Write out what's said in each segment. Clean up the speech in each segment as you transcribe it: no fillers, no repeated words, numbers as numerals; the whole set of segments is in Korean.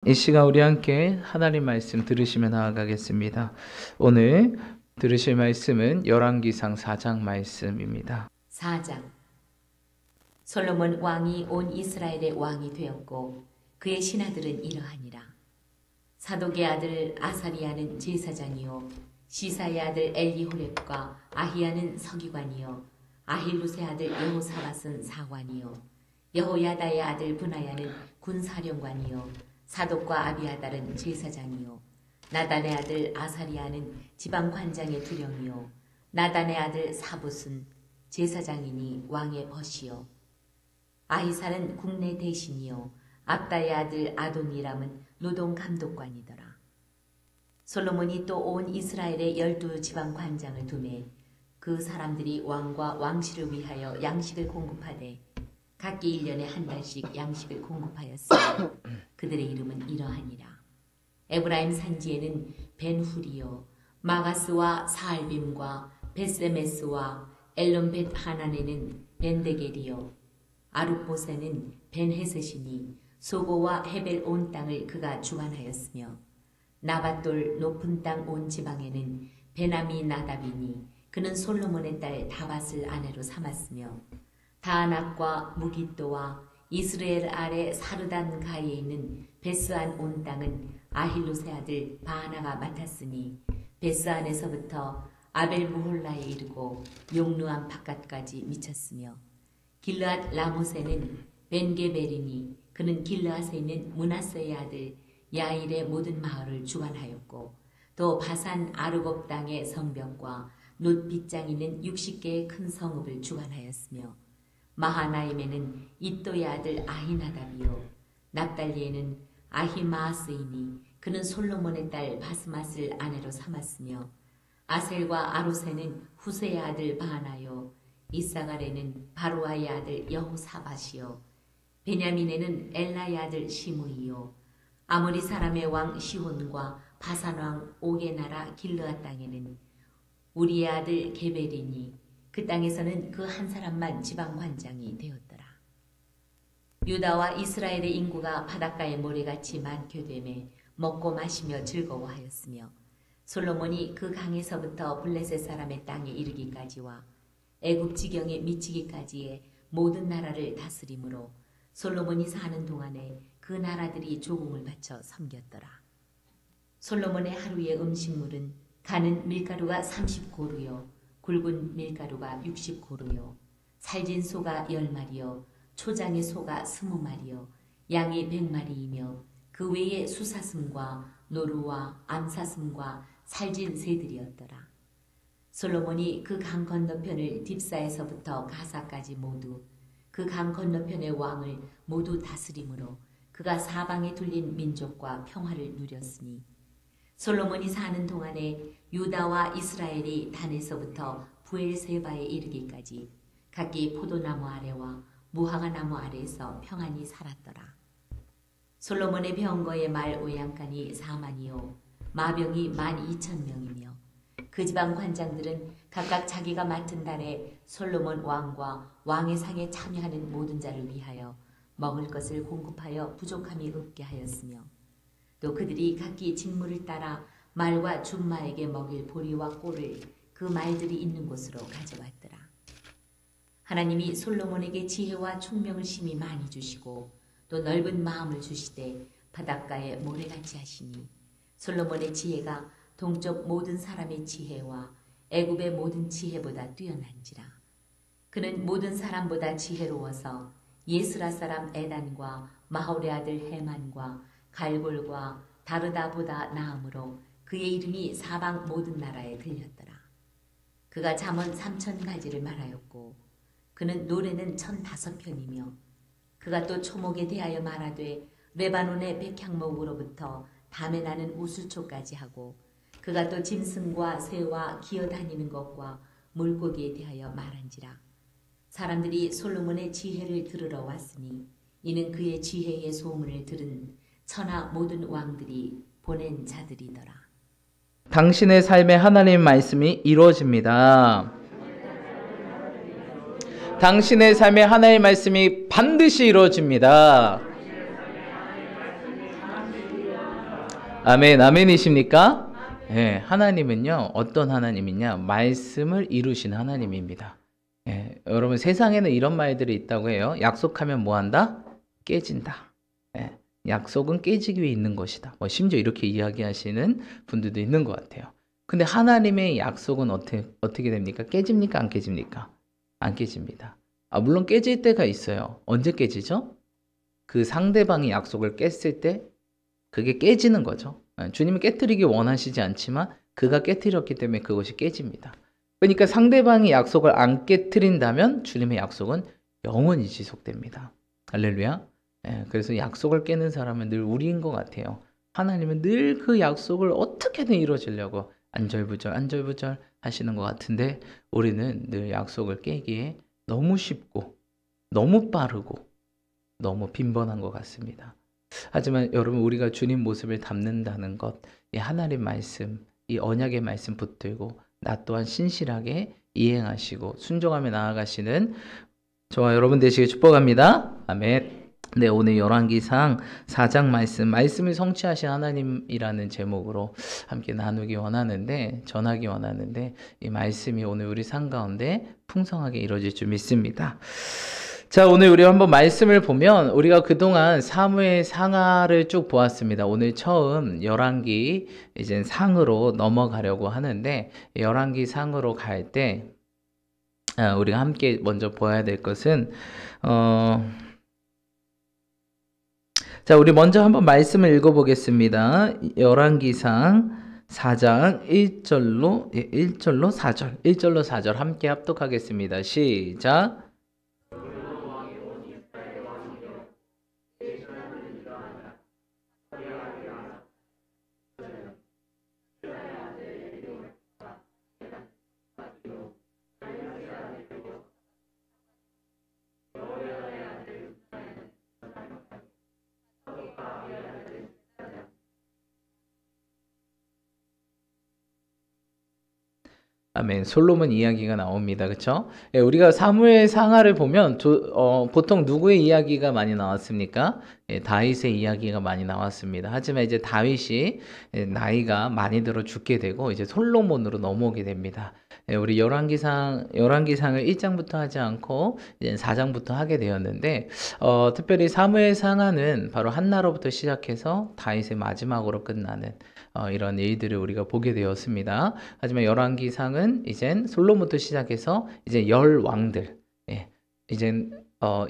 이 시간 우리 함께 하나님 말씀 들으시며 나아가겠습니다. 오늘 들으실 말씀은 열왕기상 4장 말씀입니다. 4장. 솔로몬 왕이 온 이스라엘의 왕이 되었고 그의 신하들은 이러하니라. 사독의 아들 아사리야는 제사장이요 시사의 아들 엘리호렙과 아히야는 서기관이요 아힐루세 아들 여호사밧은 사관이요 여호야다의 아들 브나야는 군사령관이요 사독과 아비아달은 제사장이요 나단의 아들 아사리야는 지방관장의 두령이요 나단의 아들 사붓은 제사장이니 왕의 벗이요 아히사는 국내 대신이요 압다의 아들 아도니람은 노동감독관이더라. 솔로몬이 또 온 이스라엘의 12지방관장을 두매 그 사람들이 왕과 왕실을 위하여 양식을 공급하되 각기 1년에 한 달씩 양식을 공급하였으며 그들의 이름은 이러하니라. 에브라임 산지에는 벤후리요 마가스와 사알빔과 벳세메스와 엘론벳 하난에는 벤데겔이요 아룻보세는 벤헤셋이니 소고와 헤벨 온 땅을 그가 주관하였으며 나밧돌 높은 땅 온 지방에는 베나미 나답이니 그는 솔로몬의 딸 다밧을 아내로 삼았으며 다안악과 무깃도와 이스라엘 아래 사르단 가에 있는 베스안 온 땅은 아힐루세 아들 바하나가 맡았으니 베스안에서부터 아벨무홀라에 이르고 용루암 바깥까지 미쳤으며 길르앗 라모세는 벤게베리니 그는 길르앗에 있는 므낫세의 아들 야일의 모든 마을을 주관하였고 또 바산 아르곱 땅의 성벽과 놋 빗장 있는 60개의 큰 성읍을 주관하였으며 마하나임에는 이또의 아들 아히나답이요 납달리에는 아히마아스이니 그는 솔로몬의 딸 바스맛을 아내로 삼았으며 아셀과 아로세는 후세의 아들 바하나요 이사갈에는 바로아의 아들 여호사밧이요 베냐민에는 엘라의 아들 시므이요 아모리 사람의 왕 시혼과 바산 왕 옥의 나라 길르앗 땅에는 우리의 아들 게벨이니 그 땅에서는 그 한 사람만 지방관장이 되었더라. 유다와 이스라엘의 인구가 바닷가의 모래같이 많게 되매 먹고 마시며 즐거워하였으며 솔로몬이 그 강에서부터 블레셋 사람의 땅에 이르기까지와 애굽 지경에 미치기까지의 모든 나라를 다스림으로 솔로몬이 사는 동안에 그 나라들이 조공을 바쳐 섬겼더라. 솔로몬의 하루의 음식물은 가는 밀가루가 30고루요 굵은 밀가루가 60고루요 살진 소가 10마리요 초장의 소가 20마리요 양이 100마리이며 그 외에 수사슴과 노루와 암사슴과 살진 새들이었더라. 솔로몬이 그 강 건너편을 딥사에서부터 가사까지 모두 그 강 건너편의 왕을 모두 다스림으로 그가 사방에 둘린 민족과 평화를 누렸으니 솔로몬이 사는 동안에 유다와 이스라엘이 단에서부터 부엘세바에 이르기까지 각기 포도나무 아래와 무화과나무 아래에서 평안히 살았더라. 솔로몬의 병거의 말 오양간이 4만이요 마병이 12,000명이며 그 지방 관장들은 각각 자기가 맡은 달에 솔로몬 왕과 왕의 상에 참여하는 모든 자를 위하여 먹을 것을 공급하여 부족함이 없게 하였으며 또 그들이 각기 직무를 따라 말과 준마에게 먹일 보리와 꼴을 그 말들이 있는 곳으로 가져왔더라. 하나님이 솔로몬에게 지혜와 총명을 심히 많이 주시고 또 넓은 마음을 주시되 바닷가에 모래같이 하시니 솔로몬의 지혜가 동쪽 모든 사람의 지혜와 애굽의 모든 지혜보다 뛰어난지라. 그는 모든 사람보다 지혜로워서 예스라 사람 에단과 마홀의 아들 헤만과 갈골과 다르다보다 나음으로 그의 이름이 사방 모든 나라에 들렸더라. 그가 잠언 3000가지를 말하였고 그는 노래는 1005편이며 그가 또 초목에 대하여 말하되 레바논의 백향목으로부터 담에 나는 우수초까지 하고 그가 또 짐승과 새와 기어다니는 것과 물고기에 대하여 말한지라. 사람들이 솔로몬의 지혜를 들으러 왔으니 이는 그의 지혜의 소문을 들은 천하 모든 왕들이 보낸 자들이더라. 당신의 삶에 하나님의 말씀이 이루어집니다. 당신의 삶에 하나님의 말씀이 반드시 이루어집니다. 아멘, 아멘이십니까? 예, 하나님은요, 어떤 하나님이냐? 말씀을 이루신 하나님입니다. 예, 여러분, 세상에는 이런 말들이 있다고 해요. 약속하면 뭐 한다? 깨진다. 예, 약속은 깨지기 위해 있는 것이다. 뭐, 심지어 이렇게 이야기하시는 분들도 있는 것 같아요. 근데 하나님의 약속은 어떻게 됩니까? 깨집니까? 안 깨집니까? 안 깨집니다. 물론 깨질 때가 있어요. 언제 깨지죠? 그 상대방이 약속을 깼을 때 그게 깨지는 거죠. 주님이 깨뜨리기 원하시지 않지만 그가 깨뜨렸기 때문에 그것이 깨집니다. 그러니까 상대방이 약속을 안 깨뜨린다면 주님의 약속은 영원히 지속됩니다. 할렐루야. 그래서 약속을 깨는 사람은 늘 우리인 것 같아요. 하나님은 늘 그 약속을 어떻게든 이루어지려고 안절부절 하시는 것 같은데 우리는 늘 약속을 깨기에 너무 쉽고 너무 빠르고 너무 빈번한 것 같습니다. 하지만 여러분 우리가 주님 모습을 담는다는 것, 이 하나님 말씀, 이 언약의 말씀 붙들고 나 또한 신실하게 이행하시고 순종하며 나아가시는 저와 여러분 되시길 축복합니다. 아멘. 네, 오늘 열왕기상 4장 말씀을 성취하신 하나님이라는 제목으로 함께 나누기 원하는데, 전하기 원하는데 이 말씀이 오늘 우리 삶 가운데 풍성하게 이루어질 줄 믿습니다. 자, 오늘 우리 한번 말씀을 보면 우리가 그동안 사무엘 상하를 쭉 보았습니다. 오늘 처음 열왕기 이제 상으로 넘어가려고 하는데 열왕기 상으로 갈 때 우리가 함께 먼저 보아야 될 것은 자, 우리 먼저 한번 말씀을 읽어보겠습니다. 열왕기상 4장 1절로 4절 1절로 4절 함께 합독하겠습니다. 시작. 아멘. 솔로몬 이야기가 나옵니다. 그렇죠? 예, 우리가 사무엘 상하를 보면 보통 누구의 이야기가 많이 나왔습니까? 예, 다윗의 이야기가 많이 나왔습니다. 하지만 이제 다윗이 나이가 많이 들어 죽게 되고 이제 솔로몬으로 넘어오게 됩니다. 예, 우리 열왕기상을 1장부터 하지 않고 이제 4장부터 하게 되었는데 특별히 사무엘 상하는 바로 한나로부터 시작해서 다윗의 마지막으로 끝나는 이런 일들을 우리가 보게 되었습니다. 하지만 열왕기상은 이젠 솔로몬부터 시작해서 이제 열 왕들, 이젠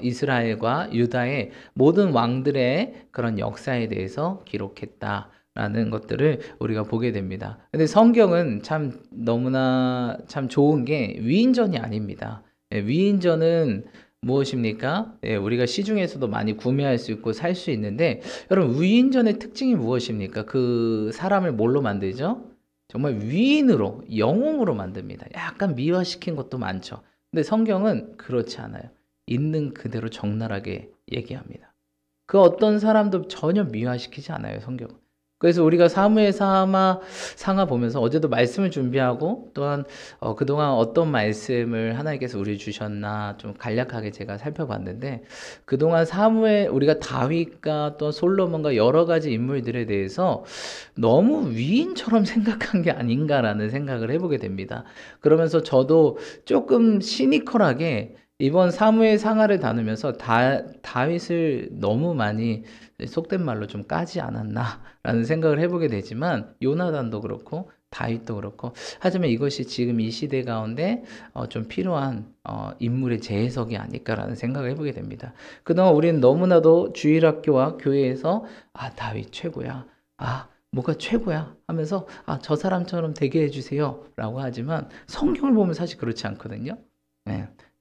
이스라엘과 유다의 모든 왕들의 그런 역사에 대해서 기록했다라는 것들을 우리가 보게 됩니다. 근데 성경은 참 너무나 참 좋은 게 위인전이 아닙니다. 위인전은 무엇입니까? 우리가 시중에서도 많이 구매할 수 있고 살 수 있는데 여러분 위인전의 특징이 무엇입니까? 그 사람을 뭘로 만들죠? 정말 위인으로 영웅으로 만듭니다. 약간 미화시킨 것도 많죠. 근데 성경은 그렇지 않아요. 있는 그대로 적나라하게 얘기합니다. 그 어떤 사람도 전혀 미화시키지 않아요, 성경은. 그래서 우리가 사무엘 상하 보면서 어제도 말씀을 준비하고 또한 그동안 어떤 말씀을 하나님께서 우리 주셨나 좀 간략하게 제가 살펴봤는데 그동안 사무엘 우리가 다윗과 또 솔로몬과 여러 가지 인물들에 대해서 너무 위인처럼 생각한 게 아닌가라는 생각을 해보게 됩니다. 그러면서 저도 조금 시니컬하게 이번 사무엘 상하를 다루면서 다윗을 너무 많이 속된 말로 좀 까지 않았나라는 생각을 해보게 되지만 요나단도 그렇고 다윗도 그렇고 하지만 이것이 지금 이 시대 가운데 좀 필요한 인물의 재해석이 아닐까라는 생각을 해보게 됩니다. 그동안 우리는 너무나도 주일학교와 교회에서 다윗 최고야, 뭐가 최고야 하면서 저 사람처럼 되게 해주세요 라고 하지만 성경을 보면 사실 그렇지 않거든요.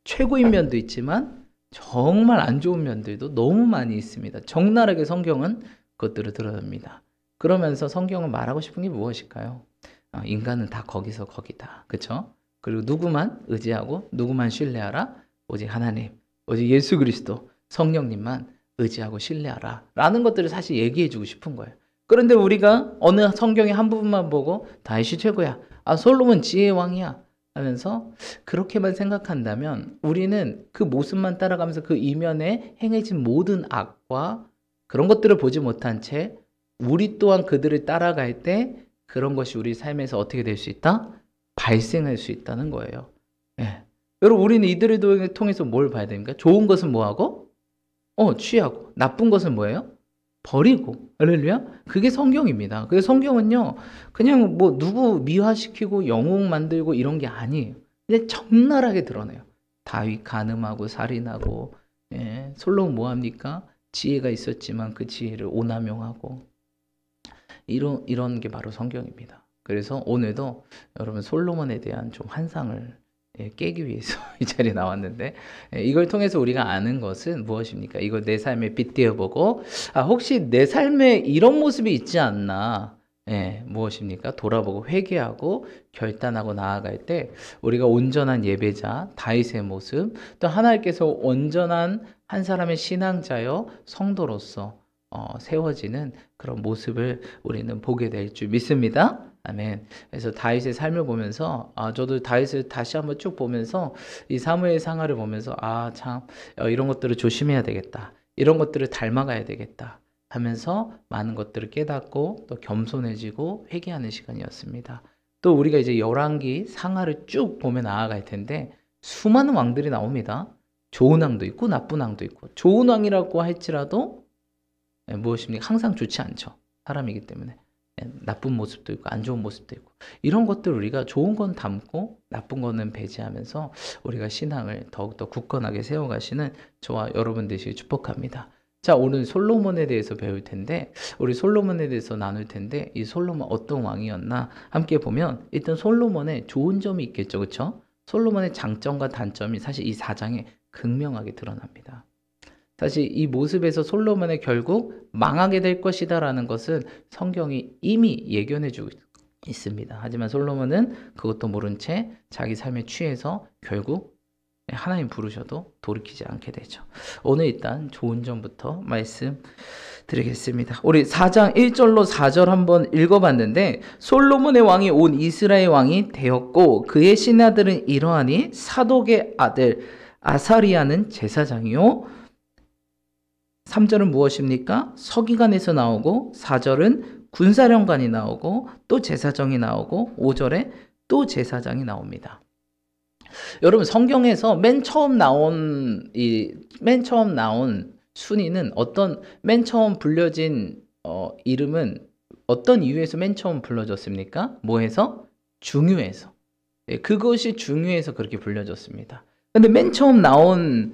최고인 면도 있지만 정말 안 좋은 면들도 너무 많이 있습니다. 적나라하게 성경은 그것들을 드러냅니다. 그러면서 성경은 말하고 싶은 게 무엇일까요? 인간은 다 거기서 거기다. 그렇죠? 그리고 누구만 의지하고 누구만 신뢰하라? 오직 하나님, 오직 예수 그리스도, 성령님만 의지하고 신뢰하라 라는 것들을 사실 얘기해주고 싶은 거예요. 그런데 우리가 어느 성경의 한 부분만 보고 다윗이 최고야, 솔로몬 지혜의 왕이야 하면서 그렇게만 생각한다면 우리는 그 모습만 따라가면서 그 이면에 행해진 모든 악과 그런 것들을 보지 못한 채 우리 또한 그들을 따라갈 때 그런 것이 우리 삶에서 어떻게 될 수 있다? 발생할 수 있다는 거예요. 예. 여러분, 우리는 이들을 통해서 뭘 봐야 됩니까? 좋은 것은 뭐하고? 취하고. 나쁜 것은 뭐예요? 버리고. 할렐루야? 그게 성경입니다. 그래서 성경은요, 그냥 뭐 누구 미화시키고 영웅 만들고 이런 게 아니에요. 그냥 적나라하게 드러내요. 다윗 간음하고 살인하고, 예, 솔로몬 뭐 합니까? 지혜가 있었지만 그 지혜를 오남용하고, 이런 게 바로 성경입니다. 그래서 오늘도 여러분 솔로몬에 대한 좀 환상을 깨기 위해서 이 자리에 나왔는데, 이걸 통해서 우리가 아는 것은 무엇입니까? 이걸 내 삶에 빗대어보고, 혹시 내 삶에 이런 모습이 있지 않나, 무엇입니까? 돌아보고 회개하고 결단하고 나아갈 때 우리가 온전한 예배자 다윗의 모습, 또 하나님께서 온전한 한 사람의 신앙자여 성도로서 세워지는 그런 모습을 우리는 보게 될 줄 믿습니다. 아멘. 그래서 다윗의 삶을 보면서 저도 다윗을 다시 한번 쭉 보면서 이 사무엘 상하를 보면서 참 이런 것들을 조심해야 되겠다. 이런 것들을 닮아가야 되겠다 하면서 많은 것들을 깨닫고 또 겸손해지고 회개하는 시간이었습니다. 또 우리가 이제 열왕기 상하를 쭉 보며 나아갈 텐데 수많은 왕들이 나옵니다. 좋은 왕도 있고 나쁜 왕도 있고, 좋은 왕이라고 할지라도 무엇입니까? 항상 좋지 않죠. 사람이기 때문에. 나쁜 모습도 있고 안 좋은 모습도 있고, 이런 것들 우리가 좋은 건 담고 나쁜 거는 배제하면서 우리가 신앙을 더욱더 굳건하게 세워가시는 저와 여러분 되시길 축복합니다. 자, 오늘 솔로몬에 대해서 배울 텐데, 우리 솔로몬에 대해서 나눌 텐데, 이 솔로몬 어떤 왕이었나 함께 보면 일단 솔로몬의 좋은 점이 있겠죠. 그렇죠? 솔로몬의 장점과 단점이 사실 이 4장에 극명하게 드러납니다. 사실 이 모습에서 솔로몬의 결국 망하게 될 것이다라는 것은 성경이 이미 예견해 주고 있습니다. 하지만 솔로몬은 그것도 모른 채 자기 삶에 취해서 결국 하나님 부르셔도 돌이키지 않게 되죠. 오늘 일단 좋은 점부터 말씀드리겠습니다. 우리 4장 1절로 4절 한번 읽어봤는데, 솔로몬의 왕이 온 이스라엘 왕이 되었고 그의 신하들은 이러하니 사독의 아들 아사리야는 제사장이요, 3절은 무엇입니까? 서기관에서 나오고, 4절은 군사령관이 나오고, 또 제사장이 나오고, 5절에 또 제사장이 나옵니다. 여러분, 성경에서 맨 처음 나온 순위는 맨 처음 불려진 이름은 어떤 이유에서 맨 처음 불러졌습니까? 뭐해서? 중요해서. 그것이 중요해서 그렇게 불려졌습니다. 근데 맨 처음 나온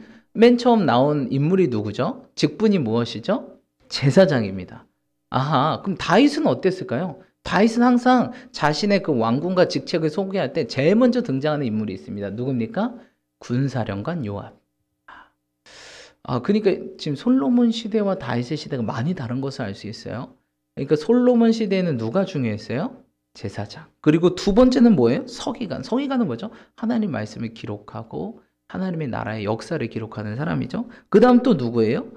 인물이 누구죠? 직분이 무엇이죠? 제사장입니다. 그럼 다윗은 어땠을까요? 다윗은 항상 자신의 그 왕궁과 직책을 소개할 때 제일 먼저 등장하는 인물이 있습니다. 누굽니까? 군사령관 요압. 그러니까 지금 솔로몬 시대와 다윗의 시대가 많이 다른 것을 알 수 있어요. 그러니까 솔로몬 시대에는 누가 중요했어요? 제사장. 그리고 두 번째는 뭐예요? 서기관. 서기관은 뭐죠? 하나님 말씀을 기록하고 하나님의 나라의 역사를 기록하는 사람이죠. 그 다음 또 누구예요?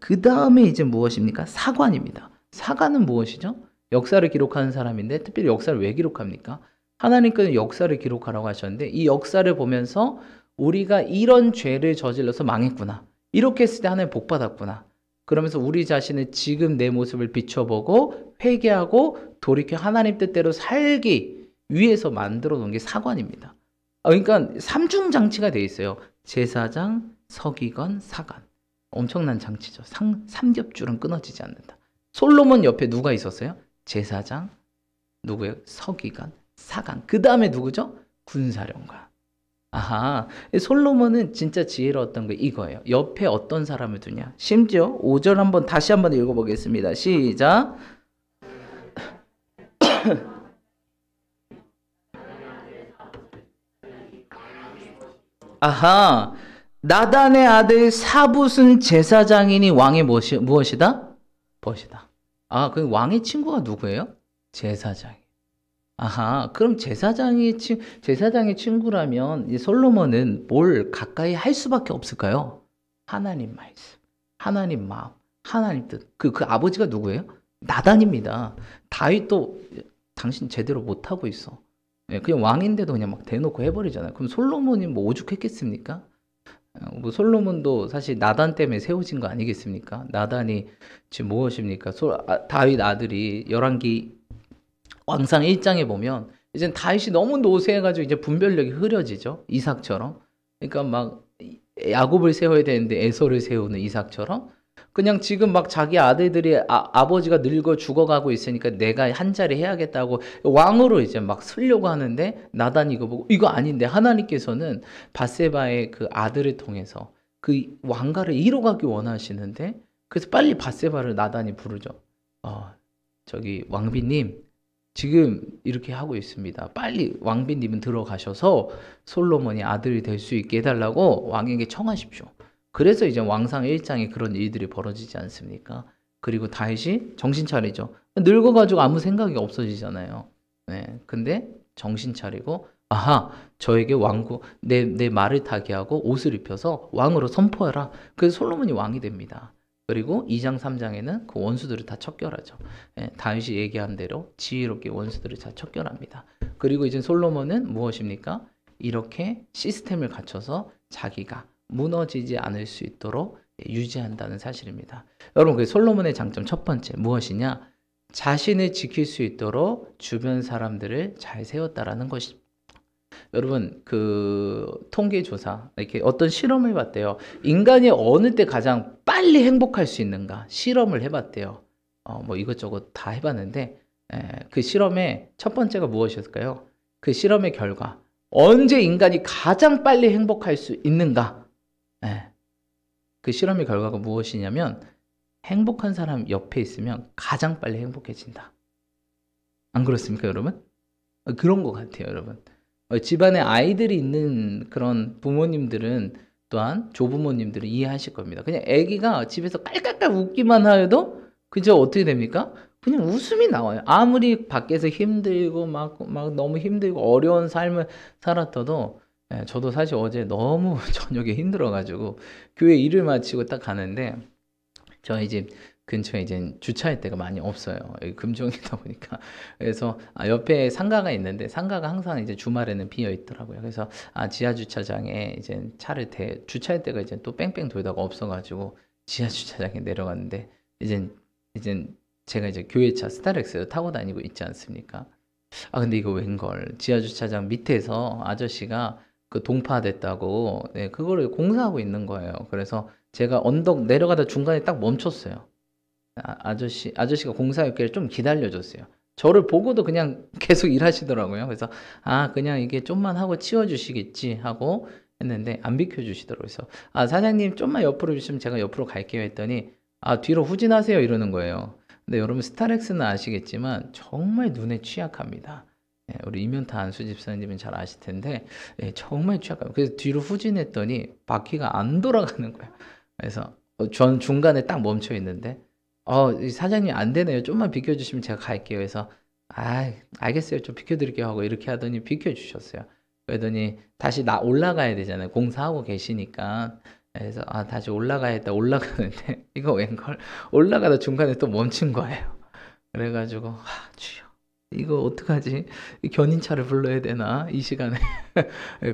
그 다음에 이제 무엇입니까? 사관입니다. 사관은 무엇이죠? 역사를 기록하는 사람인데, 특별히 역사를 왜 기록합니까? 하나님께서 역사를 기록하라고 하셨는데, 이 역사를 보면서 우리가 이런 죄를 저질러서 망했구나, 이렇게 했을 때 하나님 복 받았구나, 그러면서 우리 자신을 지금 내 모습을 비춰보고 회개하고 돌이켜 하나님 뜻대로 살기 위해서 만들어 놓은 게 사관입니다. 그러니까 삼중장치가 돼 있어요. 제사장, 서기관, 사관. 엄청난 장치죠. 삼겹줄은 끊어지지 않는다. 솔로몬 옆에 누가 있었어요? 제사장, 누구예요? 서기관, 사관. 그 다음에 누구죠? 군사령관. 솔로몬은 진짜 지혜로웠던 게 이거예요. 옆에 어떤 사람을 두냐. 심지어 5절 다시 한번 읽어보겠습니다. 시작. 나단의 아들 사붓은 제사장이니 왕의 무엇이다? 벗이다. 그 왕의 친구가 누구예요? 제사장이. 그럼 제사장의 친구라면 이 솔로몬은 뭘 가까이 할 수밖에 없을까요? 하나님 말씀, 하나님 마음, 하나님 뜻. 그 아버지가 누구예요? 나단입니다. 다윗도 당신 제대로 못하고 있어. 그냥 왕인데도 그냥 막 대놓고 해버리잖아요. 그럼 솔로몬이 뭐 오죽했겠습니까? 뭐 솔로몬도 사실 나단 때문에 세워진 거 아니겠습니까? 나단이 지금 무엇입니까? 다윗 아들이 열왕기 왕상 1장에 보면 이제 다윗이 너무 노쇠해가지고 이제 분별력이 흐려지죠. 이삭처럼. 그러니까 막 야곱을 세워야 되는데 에서를 세우는 이삭처럼 그냥 지금 막 자기 아들들이 아버지가 늙어 죽어가고 있으니까 내가 한 자리 해야겠다고 왕으로 이제 막 쓰려고 하는데 나단이 이거 보고 이거 아닌데 하나님께서는 밧세바의 그 아들을 통해서 그 왕가를 이뤄가기 원하시는데 그래서 빨리 밧세바를 나단이 부르죠. 저기 왕비님 지금 이렇게 하고 있습니다. 빨리 왕비님은 들어가셔서 솔로몬이 아들이 될 수 있게 해달라고 왕에게 청하십시오. 그래서 이제 왕상 1장에 그런 일들이 벌어지지 않습니까? 그리고 다윗이 정신 차리죠. 늙어가지고 아무 생각이 없어지잖아요. 네, 근데 정신 차리고 아하 저에게 왕국 내 말을 타게 하고 옷을 입혀서 왕으로 선포해라. 그래서 솔로몬이 왕이 됩니다. 그리고 2장 3장에는 그 원수들을 다 척결하죠. 예, 다윗이 얘기한 대로 지혜롭게 원수들을 다 척결합니다. 그리고 이제 솔로몬은 무엇입니까? 이렇게 시스템을 갖춰서 자기가 무너지지 않을 수 있도록 유지한다는 사실입니다. 여러분, 그 솔로몬의 장점 첫 번째 무엇이냐? 자신을 지킬 수 있도록 주변 사람들을 잘 세웠다라는 것입니다. 여러분, 그 통계 조사 이렇게 어떤 실험을 해봤대요. 인간이 어느 때 가장 빨리 행복할 수 있는가 실험을 해봤대요. 뭐 이것저것 다 해봤는데 그 실험의 첫 번째가 무엇이었을까요? 그 실험의 결과 언제 인간이 가장 빨리 행복할 수 있는가? 그 실험의 결과가 무엇이냐면 행복한 사람 옆에 있으면 가장 빨리 행복해진다. 안 그렇습니까, 여러분? 그런 것 같아요, 여러분. 집안에 아이들이 있는 그런 부모님들은 또한 조부모님들은 이해하실 겁니다. 그냥 아기가 집에서 깔깔깔 웃기만 해도 그저 어떻게 됩니까? 그냥 웃음이 나와요. 아무리 밖에서 힘들고 막 너무 힘들고 어려운 삶을 살았어도 저도 사실 어제 너무 저녁에 힘들어가지고 교회 일을 마치고 딱 가는데 저희 집 근처에 이제 주차할 데가 많이 없어요. 여기 금종이다 보니까. 그래서 옆에 상가가 있는데 상가가 항상 이제 주말에는 비어 있더라고요. 그래서 지하 주차장에 이제 차를 주차할 데가 이제 또 뺑뺑 돌다가 없어가지고 지하 주차장에 내려갔는데 이제 제가 이제 교회차 스타렉스를 타고 다니고 있지 않습니까? 근데 이거 웬걸 지하 주차장 밑에서 아저씨가 그 동파됐다고 그거를 공사하고 있는 거예요. 그래서 제가 언덕 내려가다 중간에 딱 멈췄어요. 아저씨가 공사였길래 좀 기다려줬어요. 저를 보고도 그냥 계속 일하시더라고요. 그래서 그냥 이게 좀만 하고 치워주시겠지 하고 했는데 안 비켜주시더라고요. 그래서 사장님 좀만 옆으로 주시면 제가 옆으로 갈게요 했더니 뒤로 후진하세요 이러는 거예요. 근데 여러분 스타렉스는 아시겠지만 정말 눈에 취약합니다. 우리 이면타 안수 집사님은 잘 아실 텐데 정말 취약합니다. 그래서 뒤로 후진했더니 바퀴가 안 돌아가는 거예요. 그래서 전 중간에 딱 멈춰 있는데 사장님 안 되네요. 좀만 비켜주시면 제가 갈게요. 그래서 알겠어요. 좀 비켜드릴게요 하고 이렇게 하더니 비켜주셨어요. 그러더니 다시 올라가야 되잖아요. 공사하고 계시니까. 그래서 다시 올라가는데 이거 웬걸 올라가다 중간에 또 멈춘 거예요. 그래가지고 주여 이거 어떡하지? 견인차를 불러야 되나 이 시간에?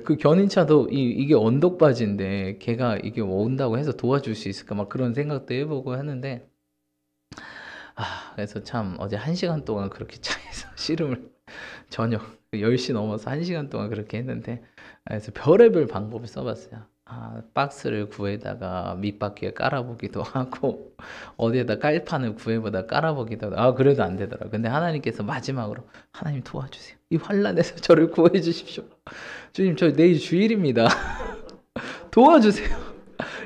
그 견인차도 이게 언덕바지인데 걔가 이게 온다고 해서 도와줄 수 있을까 막 그런 생각도 해보고 하는데 그래서 참 어제 1시간 동안 그렇게 차에서 씨름을 저녁 10시 넘어서 1시간 동안 그렇게 했는데 그래서 별의별 방법을 써봤어요. 박스를 구해다가 밑바퀴에 깔아보기도 하고 어디에다 깔판을 구해보다 깔아보기도 하고 그래도 안 되더라고요. 근데 하나님께서 마지막으로 하나님 도와주세요. 이 환난에서 저를 구해 주십시오. 주님 저 내일 주일입니다. 도와주세요.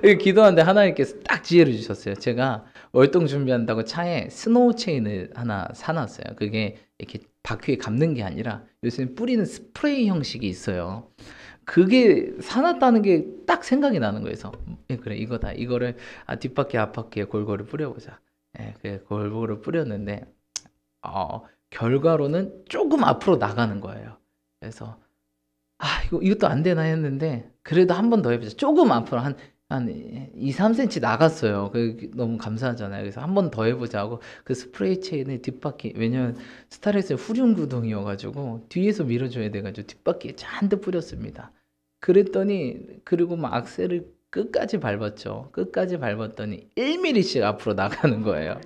이렇게 기도하는데 하나님께서 딱 지혜를 주셨어요. 제가 월동 준비한다고 차에 스노우 체인을 하나 사놨어요. 그게 이렇게 바퀴에 감는 게 아니라 요새 뿌리는 스프레이 형식이 있어요. 그게 사놨다는 게 딱 생각이 나는 거예요. 그래서 그래 이거다. 이거를 뒷바퀴 앞바퀴에 골고루 뿌려보자. 그래 골고루 뿌렸는데 결과로는 조금 앞으로 나가는 거예요. 그래서 이것도 안 되나 했는데 그래도 한 번 더 해보자. 조금 앞으로 한 2, 3cm 나갔어요. 너무 감사하잖아요. 그래서 한 번 더 해보자 하고 그 스프레이 체인을 뒷바퀴 왜냐면 스타렉스의 후륜 구동이어가지고 뒤에서 밀어줘야 돼가지고 뒷바퀴에 잔뜩 뿌렸습니다. 그랬더니 그리고 막 악셀을 끝까지 밟았죠. 끝까지 밟았더니 1mm씩 앞으로 나가는 거예요.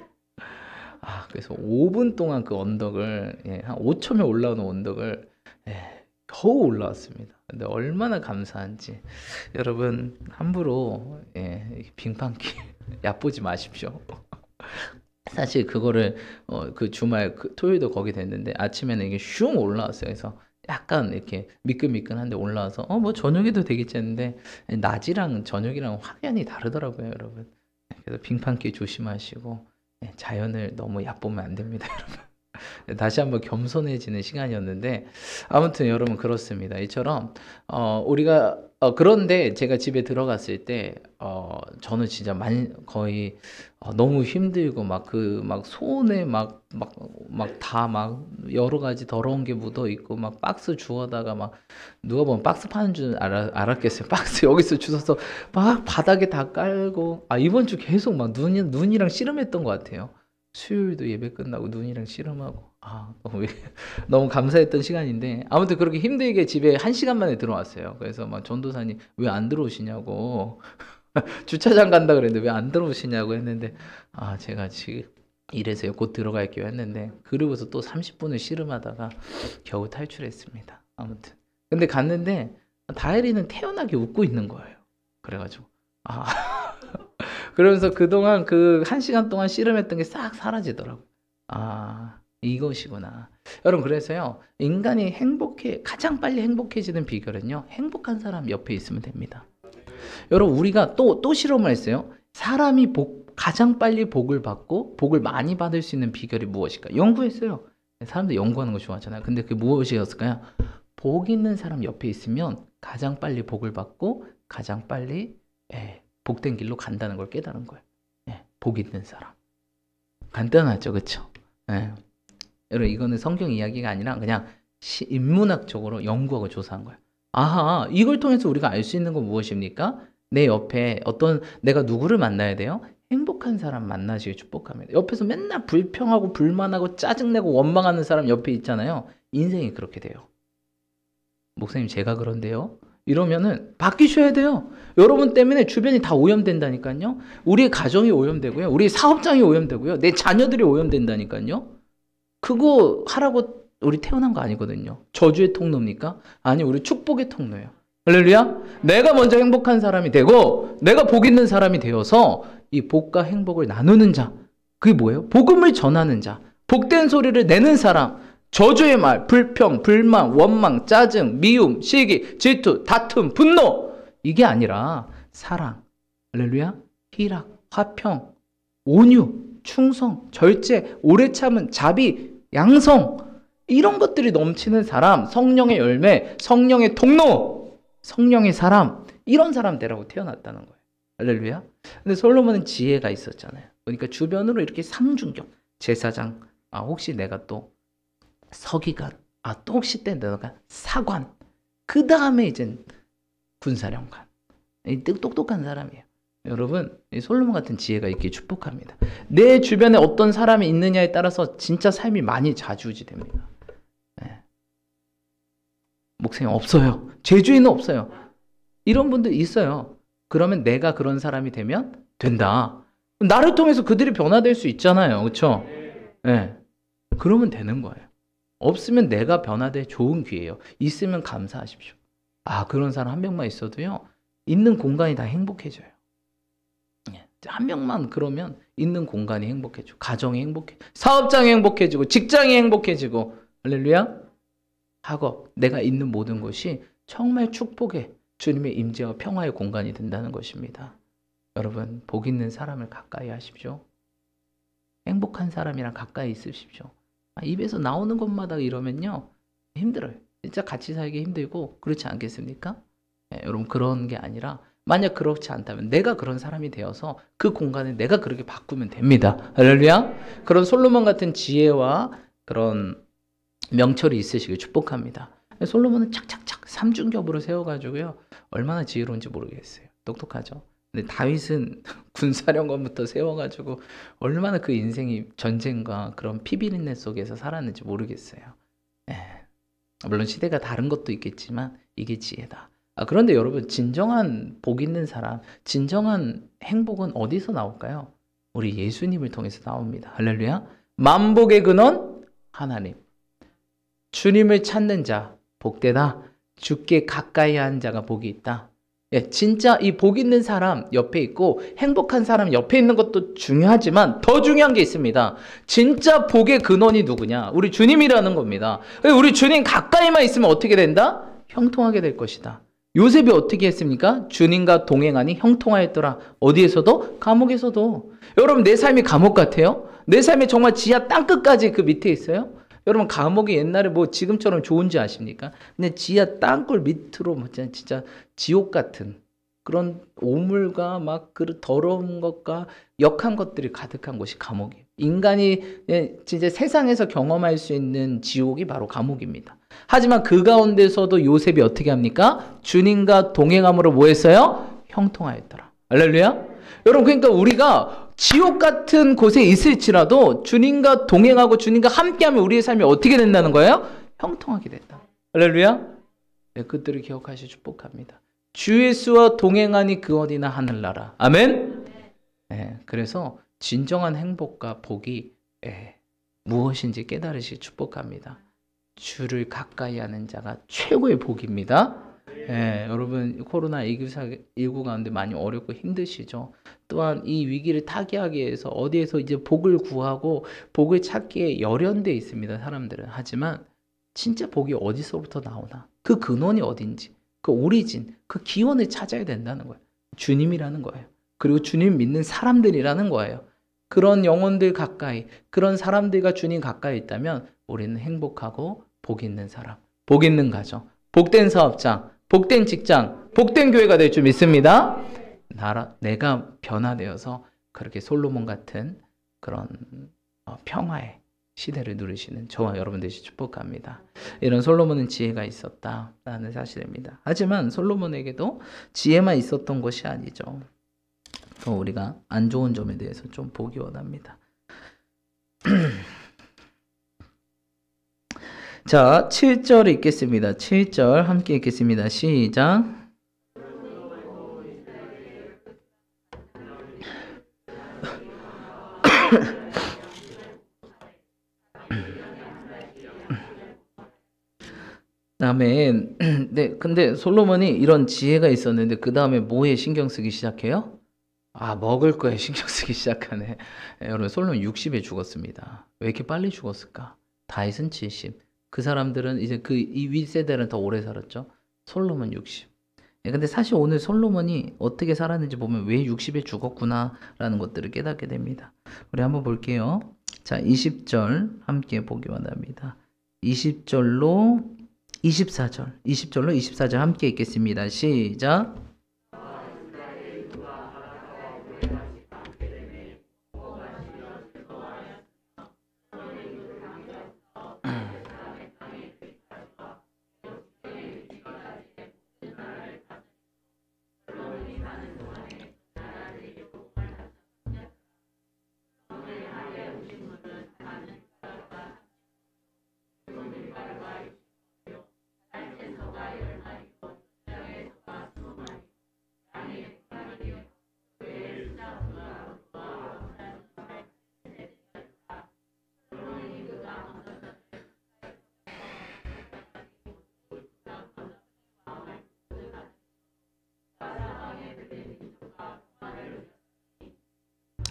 그래서 5분 동안 그 언덕을 한 5초면 올라오는 언덕을 겨우 올라왔습니다. 근데 얼마나 감사한지 여러분 함부로 빙판길 얕보지 마십시오. 사실 그거를 그 주말 토요일도 거기 됐는데 아침에는 이게 슝 올라왔어요. 그래서 약간 이렇게 미끈미끈한데 올라와서 뭐 저녁에도 되겠지 했는데 낮이랑 저녁이랑 확연히 다르더라고요, 여러분. 그래서 빙판길 조심하시고 자연을 너무 얕보면 안 됩니다, 여러분. 다시 한번 겸손해지는 시간이었는데 아무튼 여러분 그렇습니다. 이처럼 우리가 그런데 제가 집에 들어갔을 때 저는 진짜 거의 너무 힘들고 막 손에 막 다 막 여러 가지 더러운 게 묻어 있고 막 박스 주워다가 막 누가 보면 박스 파는 줄 알았겠어요. 박스 여기서 주워서 막 바닥에 다 깔고 이번 주 계속 막 눈이랑 씨름했던 것 같아요. 수요일도 예배 끝나고 눈이랑 씨름하고 너무 감사했던 시간인데 아무튼 그렇게 힘들게 집에 1시간 만에 들어왔어요. 그래서 막 전도사님 왜 안 들어오시냐고 주차장 간다 그랬는데 왜 안 들어오시냐고 했는데 제가 지금 이래서요 곧 들어갈게요 했는데 그러고서 또 30분을 씨름하다가 겨우 탈출했습니다. 아무튼 근데 갔는데 다혜리는 태연하게 웃고 있는 거예요. 그래가지고 그러면서 그동안 그 1시간 동안 씨름했던 게 싹 사라지더라고요. 이것이구나. 여러분 그래서요 인간이 가장 빨리 행복해지는 비결은요 행복한 사람 옆에 있으면 됩니다. 여러분 우리가 또 실험을 했어요. 사람이 가장 빨리 복을 받고 복을 많이 받을 수 있는 비결이 무엇일까? 연구했어요. 사람들 연구하는 거 좋아하잖아요. 근데 그게 무엇이었을까요? 복 있는 사람 옆에 있으면 가장 빨리 복을 받고 가장 빨리 복된 길로 간다는 걸 깨달은 거예요. 복 있는 사람. 간단하죠, 그렇죠? 여러분 이거는 성경 이야기가 아니라 그냥 인문학적으로 연구하고 조사한 거예요. 이걸 통해서 우리가 알 수 있는 건 무엇입니까? 내 옆에 내가 누구를 만나야 돼요? 행복한 사람 만나시길 축복합니다. 옆에서 맨날 불평하고 불만하고 짜증내고 원망하는 사람 옆에 있잖아요. 인생이 그렇게 돼요. 목사님 제가 그런데요? 이러면은 바뀌셔야 돼요. 여러분 때문에 주변이 다 오염된다니까요. 우리의 가정이 오염되고요. 우리 사업장이 오염되고요. 내 자녀들이 오염된다니까요. 그거 하라고 우리 태어난 거 아니거든요. 저주의 통로입니까? 아니 우리 축복의 통로예요. 할렐루야. 내가 먼저 행복한 사람이 되고 내가 복 있는 사람이 되어서 이 복과 행복을 나누는 자. 그게 뭐예요? 복음을 전하는 자. 복된 소리를 내는 사람. 저주의 말, 불평, 불만, 원망, 짜증, 미움, 시기, 질투, 다툼, 분노. 이게 아니라 사랑, 할렐루야, 희락, 화평, 온유, 충성, 절제, 오래 참은, 자비, 양성. 이런 것들이 넘치는 사람, 성령의 열매, 성령의 통로, 성령의 사람. 이런 사람 되라고 태어났다는 거예요. 할렐루야. 근데 솔로몬은 지혜가 있었잖아요. 그러니까 주변으로 이렇게 삼중경, 제사장, 혹시 내가 또 서기관, 또 혹시 때 내가 사관, 그 다음에 이제 군사령관. 똑똑한 사람이에요. 여러분, 솔로몬 같은 지혜가 있기를 축복합니다. 내 주변에 어떤 사람이 있느냐에 따라서 진짜 삶이 많이 좌지우지됩니다. 목사님 없어요. 제주에는 없어요. 이런 분들 있어요. 그러면 내가 그런 사람이 되면 된다. 나를 통해서 그들이 변화될 수 있잖아요. 그렇죠? 그러면 되는 거예요. 없으면 내가 변화될 좋은 기회예요. 있으면 감사하십시오. 그런 사람 한 명만 있어도요. 있는 공간이 다 행복해져요. 한 명만 그러면 있는 공간이 행복해지고 가정이 행복해, 사업장이 행복해지고 직장이 행복해지고 할렐루야. 학업, 내가 있는 모든 것이 정말 축복의 주님의 임재와 평화의 공간이 된다는 것입니다. 여러분 복 있는 사람을 가까이 하십시오. 행복한 사람이랑 가까이 있으십시오. 입에서 나오는 것마다 이러면요 힘들어요. 진짜 같이 살기 힘들고 그렇지 않겠습니까? 여러분 그런 게 아니라 만약 그렇지 않다면 내가 그런 사람이 되어서 그 공간을 내가 그렇게 바꾸면 됩니다. 할렐루야. 그런 솔로몬 같은 지혜와 그런 명철이 있으시길 축복합니다. 솔로몬은 착착착 삼중겹으로 세워가지고요 얼마나 지혜로운지 모르겠어요. 똑똑하죠. 근데 다윗은 군사령관부터 세워가지고 얼마나 그 인생이 전쟁과 그런 피비린내 속에서 살았는지 모르겠어요. 물론 시대가 다른 것도 있겠지만 이게 지혜다. 그런데 여러분, 진정한 복 있는 사람, 진정한 행복은 어디서 나올까요? 우리 예수님을 통해서 나옵니다. 할렐루야. 만복의 근원 하나님. 주님을 찾는 자 복되다. 주께 가까이 한 자가 복이 있다. 예, 진짜 이 복 있는 사람 옆에 있고 행복한 사람 옆에 있는 것도 중요하지만 더 중요한 게 있습니다. 진짜 복의 근원이 누구냐? 우리 주님이라는 겁니다. 우리 주님 가까이만 있으면 어떻게 된다? 형통하게 될 것이다. 요셉이 어떻게 했습니까? 주님과 동행하니 형통하였더라. 어디에서도? 감옥에서도. 여러분, 내 삶이 감옥 같아요? 내 삶이 정말 지하 땅끝까지 그 밑에 있어요? 여러분, 감옥이 옛날에 뭐 지금처럼 좋은지 아십니까? 근데 지하 땅굴 밑으로 진짜 지옥 같은 그런 오물과 막 그 더러운 것과 역한 것들이 가득한 곳이 감옥이에요. 인간이 진짜 세상에서 경험할 수 있는 지옥이 바로 감옥입니다. 하지만 그 가운데서도 요셉이 어떻게 합니까? 주님과 동행함으로 뭐 했어요? 형통하였더라. 할렐루야. 여러분, 그러니까 우리가 지옥 같은 곳에 있을지라도 주님과 동행하고 주님과 함께하면 우리의 삶이 어떻게 된다는 거예요? 형통하게 된다. 할렐루야. 네, 그들을 기억하시 축복합니다. 주 예수와 동행하니 그 어디나 하늘나라. 아멘. 네, 그래서 진정한 행복과 복이 무엇인지 깨달으시 축복합니다. 주를 가까이 하는 자가 최고의 복입니다. 여러분, 코로나19 가운데 많이 어렵고 힘드시죠? 또한 이 위기를 타개하기 위해서 어디에서 이제 복을 구하고 복을 찾기에 열연돼 있습니다, 사람들은. 하지만 진짜 복이 어디서부터 나오나? 그 근원이 어딘지, 그 오리진, 그 기원을 찾아야 된다는 거예요. 주님이라는 거예요. 그리고 주님 믿는 사람들이라는 거예요. 그런 영혼들 가까이, 그런 사람들과 주님 가까이 있다면 우리는 행복하고 복 있는 사람, 복 있는 가정, 복된 사업장, 복된 직장, 복된 교회가 될 줄 믿습니다. 내가 변화되어서 그렇게 솔로몬 같은 그런 평화의 시대를 누리시는 저와 여러분 되시 축복합니다. 이런 솔로몬은 지혜가 있었다라는 사실입니다. 하지만 솔로몬에게도 지혜만 있었던 것이 아니죠. 더 우리가 안 좋은 점에 대해서 좀 보기 원합니다. 자, 7절 읽겠습니다. 7절 함께 읽겠습니다. 시작. 아멘. 네, 근데 솔로몬이 이런 지혜가 있었는데 그 다음에 뭐에 신경 쓰기 시작해요? 먹을 거에 신경 쓰기 시작하네. 여러분, 솔로몬 60에 죽었습니다. 왜 이렇게 빨리 죽었을까? 다윗은 70. 그 사람들은 이제 이 윗세대는 더 오래 살았죠. 솔로몬 60. 근데 사실 오늘 솔로몬이 어떻게 살았는지 보면 왜 60에 죽었구나라는 것들을 깨닫게 됩니다. 우리 한번 볼게요. 자, 20절 함께 보기 원합니다. 20절로 24절 함께 읽겠습니다. 시작.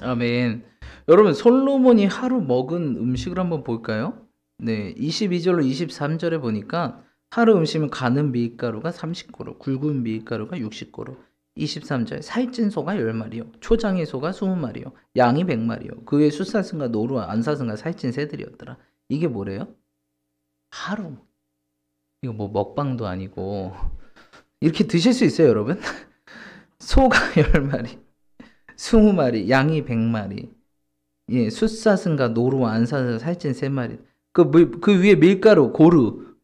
아멘. 여러분, 솔로몬이 하루 먹은 음식을 한번 볼까요? 네, 22절로 23절에 보니까 하루 음식은 가는 밀가루가 30그루, 굵은 밀가루가 60그루. 23절, 살찐 소가 10마리요, 초장의 소가 20마리요, 양이 100마리요. 그 외에 숫사슴과 노루와 안사슴과 살찐 새들이었더라. 이게 뭐래요? 하루. 이거 뭐 먹방도 아니고 이렇게 드실 수 있어요, 여러분? 소가 10마리, 20마리, 양이 100마리, 예, 숫사슴과 노루와 안사슴 살찐 3마리. 그 위에 밀가루, 고루,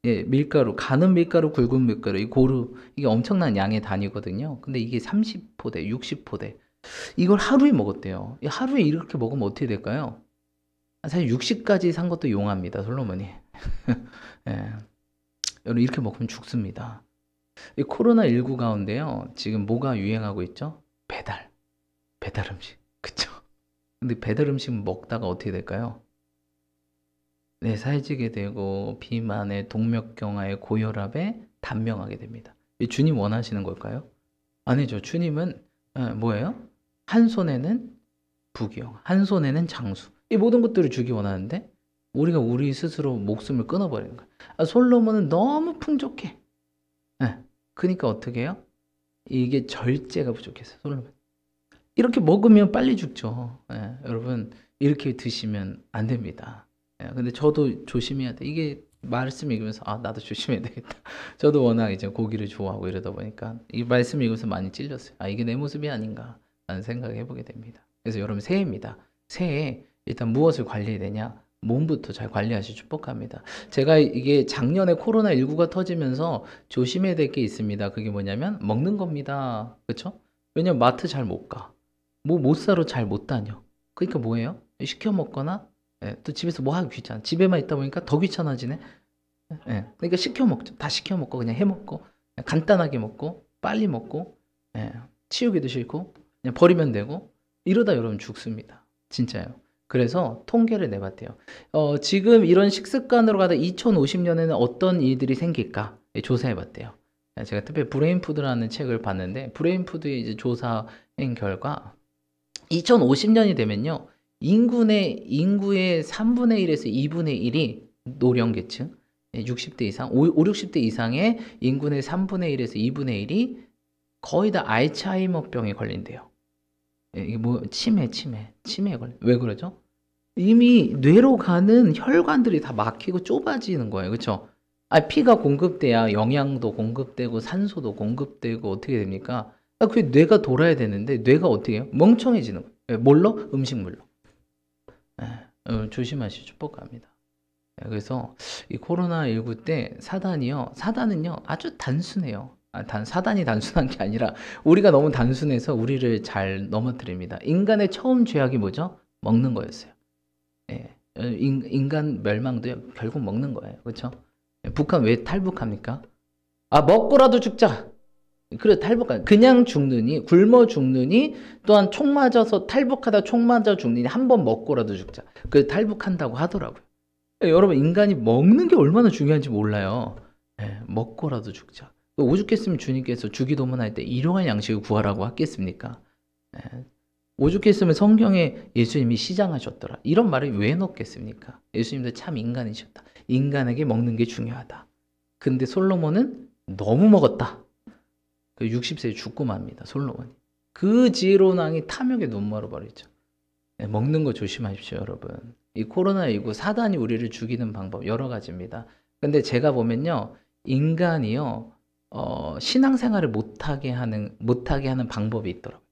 밀가루, 가는 밀가루, 굵은 밀가루, 이 고루, 이게 엄청난 양의 단위거든요. 근데 이게 30포대, 60포대. 이걸 하루에 먹었대요. 하루에 이렇게 먹으면 어떻게 될까요? 사실 60까지 산 것도 용합니다, 솔로몬이. 예. 여러분, 이렇게 먹으면 죽습니다. 이 코로나19 가운데요. 지금 뭐가 유행하고 있죠? 배달 음식. 그쵸? 근데 배달 음식 먹다가 어떻게 될까요? 네, 살찌게 되고 비만에 동맥경화에 고혈압에 단명하게 됩니다. 이 주님 원하시는 걸까요? 아니죠. 주님은 뭐예요? 한 손에는 부귀영, 한 손에는 장수. 이 모든 것들을 주기 원하는데 우리가 우리 스스로 목숨을 끊어버리는 거예요. 솔로몬은 너무 풍족해. 예. 그러니까 어떻게 해요? 이게 절제가 부족했어요. 솔로몬. 이렇게 먹으면 빨리 죽죠. 예, 여러분 이렇게 드시면 안 됩니다. 예, 근데 저도 조심해야 돼. 이게 말씀 읽으면서 나도 조심해야 되겠다. 저도 워낙 이제 고기를 좋아하고 이러다 보니까 이 말씀 읽으면서 많이 찔렸어요. 이게 내 모습이 아닌가 라는 생각을 해보게 됩니다. 그래서 여러분 새해입니다. 새해에 일단 무엇을 관리해야 되냐? 몸부터 잘 관리하시 축복합니다. 제가 이게 작년에 코로나19가 터지면서 조심해야 될 게 있습니다. 그게 뭐냐면 먹는 겁니다. 그렇죠? 왜냐면 마트 잘 못 가. 뭐 못 사러 잘 못 다녀. 그러니까 뭐예요? 시켜 먹거나 또 집에서 뭐 하기 귀찮아. 집에만 있다 보니까 더 귀찮아지네. 그러니까 시켜 먹죠. 다 시켜 먹고 그냥 해 먹고 간단하게 먹고 빨리 먹고 치우기도 싫고 그냥 버리면 되고 이러다 여러분 죽습니다. 진짜요. 그래서 통계를 내봤대요. 지금 이런 식습관으로 가다 2050년에는 어떤 일들이 생길까 조사해봤대요. 제가 특별히 브레인푸드라는 책을 봤는데 브레인푸드의 이제 조사한 결과 2050년이 되면요. 인구의 3분의 1에서 2분의 1이 노령계층, 60대 이상, 60대 이상의 인구의 3분의 1에서 2분의 1이 거의 다 알츠하이머병에 걸린대요. 이게 뭐 치매에 걸려. 왜 그러죠? 이미 뇌로 가는 혈관들이 다 막히고 좁아지는 거예요. 그렇죠? 피가 공급돼야 영양도 공급되고 산소도 공급되고 어떻게 됩니까? 그 뇌가 돌아야 되는데 뇌가 어떻게 해요? 멍청해지는 거예요. 뭘로? 음식물로. 조심하시고 축복합니다. 그래서 이 코로나19 때 사단은요 아주 단순해요. 사단이 단순한 게 아니라 우리가 너무 단순해서 우리를 잘 넘어뜨립니다. 인간의 처음 죄악이 뭐죠? 먹는 거였어요. 인간 멸망도 결국 먹는 거예요. 그렇죠? 북한 왜 탈북합니까? 먹고라도 죽자. 그래 탈북한 그냥 죽느니 굶어 죽느니 또한 총 맞아서 탈북하다 총 맞아 죽느니 한 번 먹고라도 죽자. 그 탈북한다고 하더라고요. 여러분 인간이 먹는 게 얼마나 중요한지 몰라요. 먹고라도 죽자. 오죽했으면 주님께서 주기도문 할 때 일용할 양식을 구하라고 하겠습니까? 오죽했으면 성경에 예수님이 시장하셨더라. 이런 말을 왜 넣겠습니까? 예수님도 참 인간이셨다. 인간에게 먹는 게 중요하다. 근데 솔로몬은 너무 먹었다. 60세에 죽고 맙니다. 솔로몬이. 그 지혜로운 왕이 탐욕에 눈멀어 버리죠. 먹는 거 조심하십시오, 여러분. 이 코로나19 사단이 우리를 죽이는 방법 여러 가지입니다. 근데 제가 보면요, 인간이요 신앙생활을 못하게 하는 방법이 있더라고요.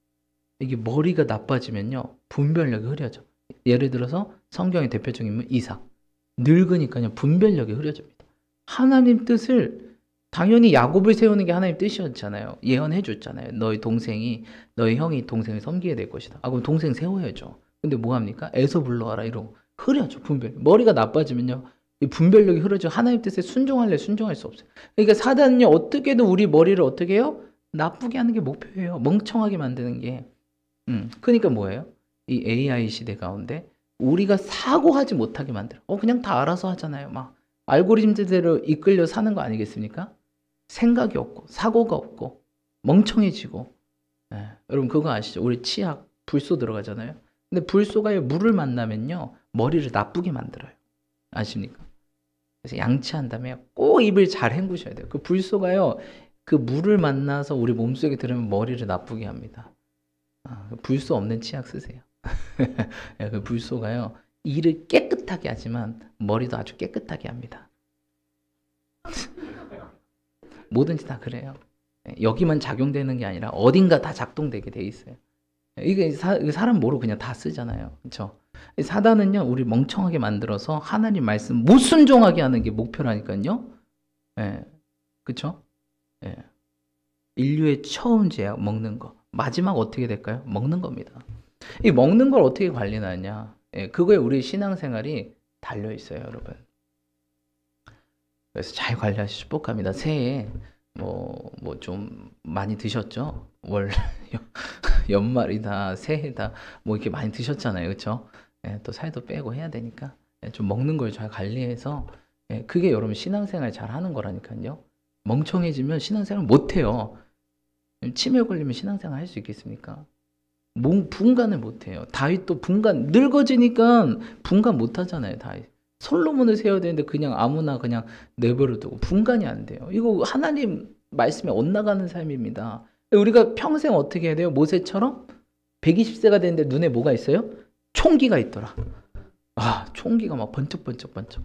이게 머리가 나빠지면요 분별력이 흐려져. 예를 들어서 성경의 대표적인 인물 이삭. 늙으니까요 분별력이 흐려집니다. 하나님 뜻을 당연히 야곱을 세우는 게 하나님 뜻이었잖아요. 예언해 줬잖아요. 너희 형이 동생을 섬기게 될 것이다. 그럼 동생 세워야죠. 근데 뭐 합니까? 에서 불러와라 이러고 흐려져 분별. 머리가 나빠지면요 이 분별력이 흐려져. 하나님 뜻에 순종할 수 없어요. 그러니까 사단은요 어떻게든 우리 머리를 어떻게 해요? 나쁘게 하는 게 목표예요. 멍청하게 만드는 게. 그러니까 뭐예요? 이 AI 시대 가운데 우리가 사고하지 못하게 만들어. 그냥 다 알아서 하잖아요. 막 알고리즘대로 이끌려 사는 거 아니겠습니까? 생각이 없고 사고가 없고 멍청해지고. 여러분 그거 아시죠? 우리 치약 불소 들어가잖아요. 근데 불소가 물을 만나면요 머리를 나쁘게 만들어요. 아십니까? 그래서 양치한 다음에 꼭 입을 잘 헹구셔야 돼요. 그 불소가요 그 물을 만나서 우리 몸속에 들으면 머리를 나쁘게 합니다. 불소 없는 치약 쓰세요. 그 불소가요 이를 깨끗하게 하지만 머리도 아주 깨끗하게 합니다. 뭐든지 다 그래요. 여기만 작용되는 게 아니라 어딘가 다 작동되게 돼 있어요. 이게 사람 모르고 그냥 다 쓰잖아요. 그렇죠? 사단은요 우리 멍청하게 만들어서 하나님 말씀 못 순종하게 하는 게 목표라니까요. 그렇죠? 인류의 처음 죄악 먹는 거. 마지막 어떻게 될까요? 먹는 겁니다. 이 먹는 걸 어떻게 관리하냐? 그거에 우리 신앙생활이 달려 있어요, 여러분. 그래서 잘 관리하시 축복합니다. 새해에 뭐 좀 많이 드셨죠? 연말이다, 새해다, 뭐 이렇게 많이 드셨잖아요, 그렇죠? 예, 또 살도 빼고 해야 되니까 예, 좀 먹는 걸 잘 관리해서 예, 그게 여러분 신앙생활 잘 하는 거라니까요. 멍청해지면 신앙생활 못 해요. 치매 걸리면 신앙생활 할 수 있겠습니까? 분간을 못 해요. 다윗도 분간 늙어지니까 분간 못 하잖아요, 다윗. 솔로몬을 세워야 되는데 그냥 아무나 그냥 내버려 두고 분간이 안 돼요. 이거 하나님 말씀에 엇나가는 삶입니다. 우리가 평생 어떻게 해야 돼요? 모세처럼 120세가 됐는데 눈에 뭐가 있어요? 총기가 있더라. 아, 총기가 막 번쩍번쩍번쩍.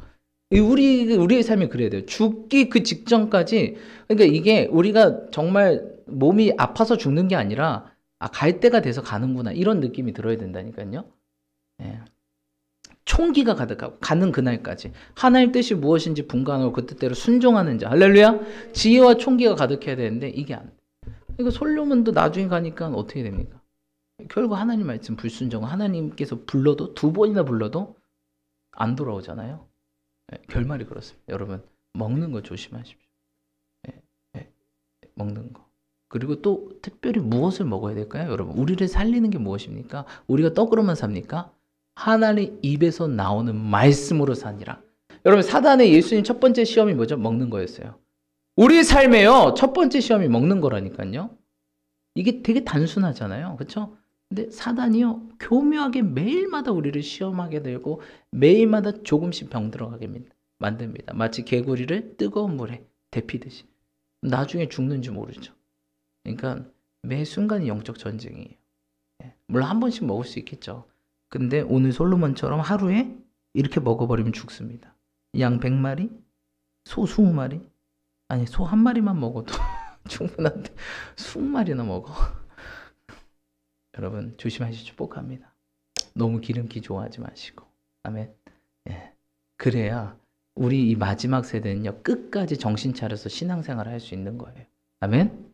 우리의 삶이 그래야 돼요. 죽기 그 직전까지. 그러니까 이게 우리가 정말 몸이 아파서 죽는 게 아니라 갈 때가 돼서 가는구나. 이런 느낌이 들어야 된다니까요. 예. 총기가 가득하고 가는 그날까지 하나님 뜻이 무엇인지 분간하고 그 뜻대로 순종하는 자. 할렐루야. 지혜와 총기가 가득해야 되는데 이게 안 돼. 이거 솔로몬도 나중에 가니까 어떻게 됩니까? 결국 하나님 말씀 불순종. 하나님께서 불러도 2번이나 불러도 안 돌아오잖아요. 예, 결말이 그렇습니다. 여러분 먹는 거 조심하십시오. 예, 예, 먹는 거. 그리고 또 특별히 무엇을 먹어야 될까요? 여러분 우리를 살리는 게 무엇입니까? 우리가 떡으로만 삽니까? 하나님 입에서 나오는 말씀으로 사니라. 여러분 사단의 예수님 첫 번째 시험이 뭐죠? 먹는 거였어요. 우리 삶에요 첫 번째 시험이 먹는 거라니까요. 이게 되게 단순하잖아요, 그렇죠? 근데 사단이요 교묘하게 매일마다 우리를 시험하게 되고 매일마다 조금씩 병들어가게 만듭니다. 마치 개구리를 뜨거운 물에 데피듯이. 나중에 죽는지 모르죠. 그러니까 매 순간이 영적 전쟁이에요. 물론 한 번씩 먹을 수 있겠죠. 근데 오늘 솔로몬처럼 하루에 이렇게 먹어버리면 죽습니다. 양 100마리, 소 20마리, 아니 소 1마리만 먹어도 충분한데 20마리나 먹어. 여러분 조심하시고 축복합니다. 너무 기름기 좋아하지 마시고. 아멘. 예. 그래야 우리 이 마지막 세대는요 끝까지 정신 차려서 신앙생활을 할 수 있는 거예요. 아멘.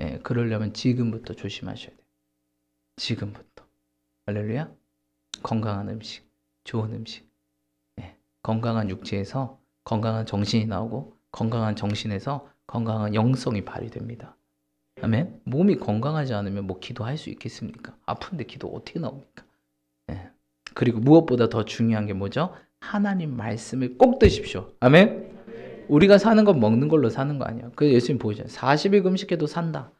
예, 그러려면 지금부터 조심하셔야 돼요. 지금부터. 할렐루야. 건강한 음식, 좋은 음식. 예, 건강한 육체에서 건강한 정신이 나오고 건강한 정신에서 건강한 영성이 발휘됩니다. 아멘. 몸이 건강하지 않으면 뭐 기도할 수 있겠습니까? 아픈데 기도 어떻게 나옵니까? 예. 그리고 무엇보다 더 중요한 게 뭐죠? 하나님 말씀을 꼭 드십시오. 아멘. 우리가 사는 건 먹는 걸로 사는 거 아니에요. 그래서 예수님 보여줘요. 40일 금식해도 산다.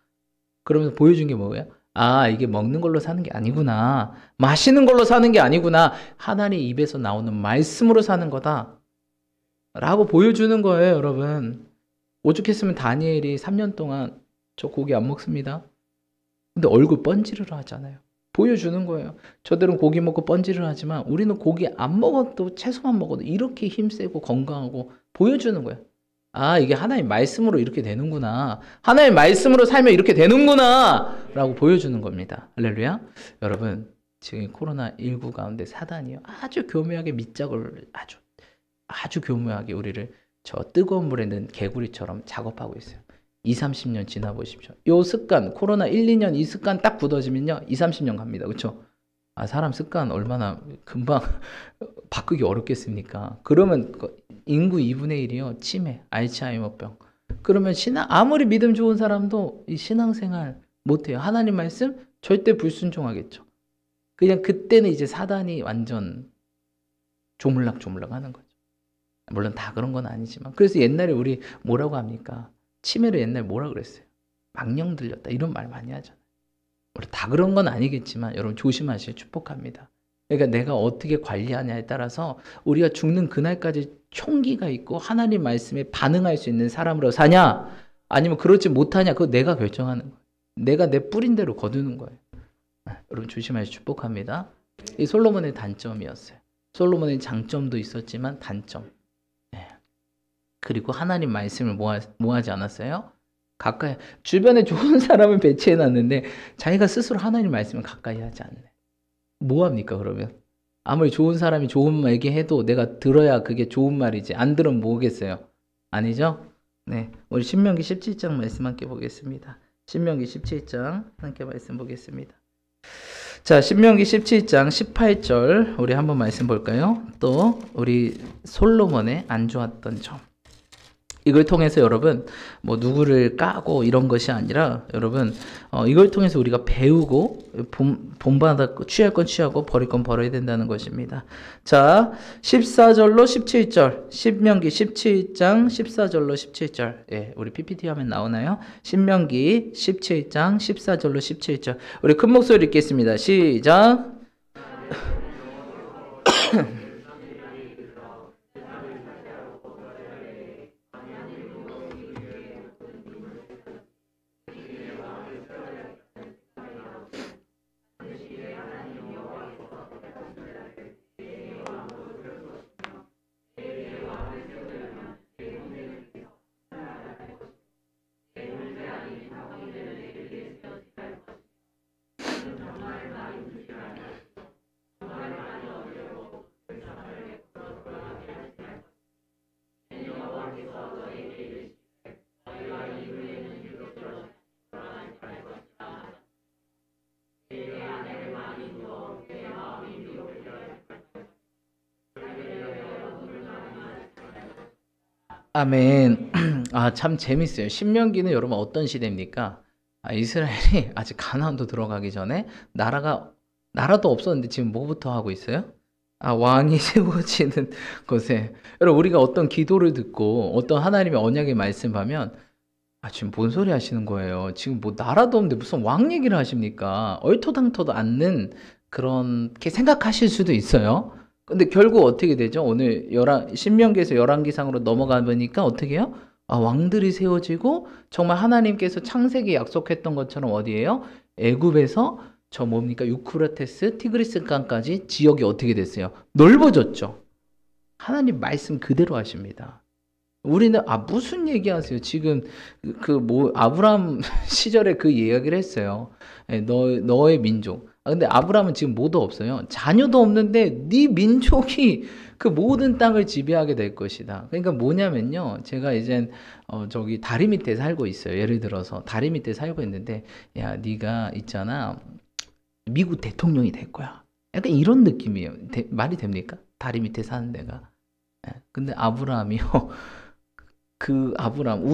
그러면서 보여준 게 뭐예요? 아, 이게 먹는 걸로 사는 게 아니구나. 마시는 걸로 사는 게 아니구나. 하나님 입에서 나오는 말씀으로 사는 거다. 라고 보여주는 거예요, 여러분. 오죽했으면 다니엘이 3년 동안 저 고기 안 먹습니다. 근데 얼굴 번지르르 하잖아요. 보여주는 거예요. 저들은 고기 먹고 번지르르 하지만 우리는 고기 안 먹어도 채소만 먹어도 이렇게 힘세고 건강하고 보여주는 거예요. 아, 이게 하나님 말씀으로 이렇게 되는구나. 하나님 말씀으로 살면 이렇게 되는구나. 라고 보여주는 겁니다. 할렐루야. 여러분, 지금 코로나19 가운데 사단이요. 아주 교묘하게 밑작을 아주 교묘하게 우리를 저 뜨거운 물에 넣은 개구리처럼 작업하고 있어요. 20-30년 지나보십시오. 요 습관, 코로나 1-2년 이 습관 딱 굳어지면요. 20-30년 갑니다. 그렇죠? 아, 사람 습관 얼마나 금방 바꾸기 어렵겠습니까? 그러면 인구 2분의 1이요. 치매, 알츠하이머병. 그러면 아무리 믿음 좋은 사람도 이 신앙생활 못해요. 하나님 말씀 절대 불순종하겠죠. 그냥 그때는 이제 사단이 완전 조물락조물락 하는 거죠. 물론 다 그런 건 아니지만. 그래서 옛날에 우리 뭐라고 합니까? 치매를 옛날에 뭐라 그랬어요? 망령 들렸다. 이런 말 많이 하잖아요. 물론 다 그런 건 아니겠지만 여러분 조심하시길 축복합니다. 그러니까 내가 어떻게 관리하냐에 따라서 우리가 죽는 그날까지 총기가 있고 하나님 말씀에 반응할 수 있는 사람으로 사냐 아니면 그렇지 못하냐 그거 내가 결정하는 거예요. 내가 내 뿌린 대로 거두는 거예요. 여러분 조심하시길 축복합니다. 이 솔로몬의 단점이었어요. 솔로몬의 장점도 있었지만 단점. 그리고 하나님 말씀을 뭐하지 않았어요? 가까이 주변에 좋은 사람을 배치해놨는데 자기가 스스로 하나님 말씀을 가까이 하지 않네. 뭐합니까 그러면? 아무리 좋은 사람이 좋은 말 얘기해도 내가 들어야 그게 좋은 말이지. 안 들으면 뭐겠어요? 아니죠? 네, 우리 신명기 17장 말씀 함께 보겠습니다. 신명기 17장 함께 말씀 보겠습니다. 자, 신명기 17장 18절 우리 한번 말씀 볼까요? 또 우리 솔로몬의 안 좋았던 점. 이걸 통해서 여러분 뭐 누구를 까고 이런 것이 아니라 여러분 이걸 통해서 우리가 배우고 본받아 취할 건 취하고 버릴 건 버려야 된다는 것입니다. 자, 14절로 17절 신명기 17장 14절로 17절 예, 우리 PPT 화면 나오나요? 신명기 17장 14절로 17절 우리 큰 목소리 읽겠습니다. 시작. 아멘. 아, 참 재밌어요. 신명기는 여러분 어떤 시대입니까? 이스라엘이 아직 가나안도 들어가기 전에 나라도 없었는데 지금 뭐부터 하고 있어요? 왕이 세워지는 것에. 여러분, 우리가 어떤 기도를 듣고 어떤 하나님의 언약의 말씀하면 지금 뭔 소리 하시는 거예요? 지금 뭐 나라도 없는데 무슨 왕 얘기를 하십니까? 얼토당토도 않는 그렇게 생각하실 수도 있어요. 근데 결국 어떻게 되죠? 오늘 신명기에서 열왕기상으로 넘어가 보니까 어떻게 해요? 왕들이 세워지고 정말 하나님께서 창세기 약속했던 것처럼 어디예요? 애굽에서 저 뭡니까? 유프라테스, 티그리스 강까지 지역이 어떻게 됐어요? 넓어졌죠. 하나님 말씀 그대로 하십니다. 우리는 무슨 얘기하세요? 지금 아브라함 시절에 그 이야기를 했어요. 너의 민족. 근데 아브라함은 지금 뭐도 없어요. 자녀도 없는데 네 민족이 그 모든 땅을 지배하게 될 것이다. 그러니까 뭐냐면요. 제가 이젠 저기 다리 밑에 살고 있어요. 예를 들어서 다리 밑에 살고 있는데 야, 네가 있잖아. 미국 대통령이 될 거야. 약간 이런 느낌이에요. 말이 됩니까? 다리 밑에 사는 데가. 근데 아브라함이요. 그 아브라함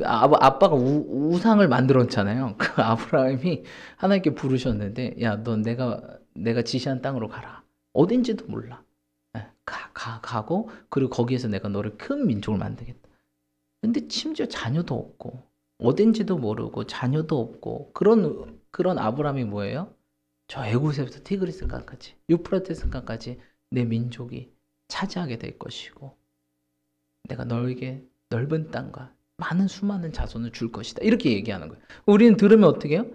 아빠가 우상을 만들었잖아요. 그 아브라함이 하나님께 부르셨는데 야, 넌 내가 지시한 땅으로 가라. 어딘지도 몰라. 가고 그리고 거기에서 내가 너를 큰 민족을 만들겠다. 근데 심지어 자녀도 없고 어딘지도 모르고 자녀도 없고 그런 아브라함이 뭐예요? 저 애굽에서부터 티그리스 강까지 유프라테스 강까지 내 민족이 차지하게 될 것이고 내가 너에게 넓은 땅과 많은 수많은 자손을 줄 것이다. 이렇게 얘기하는 거예요. 우리는 들으면 어떻게 해요?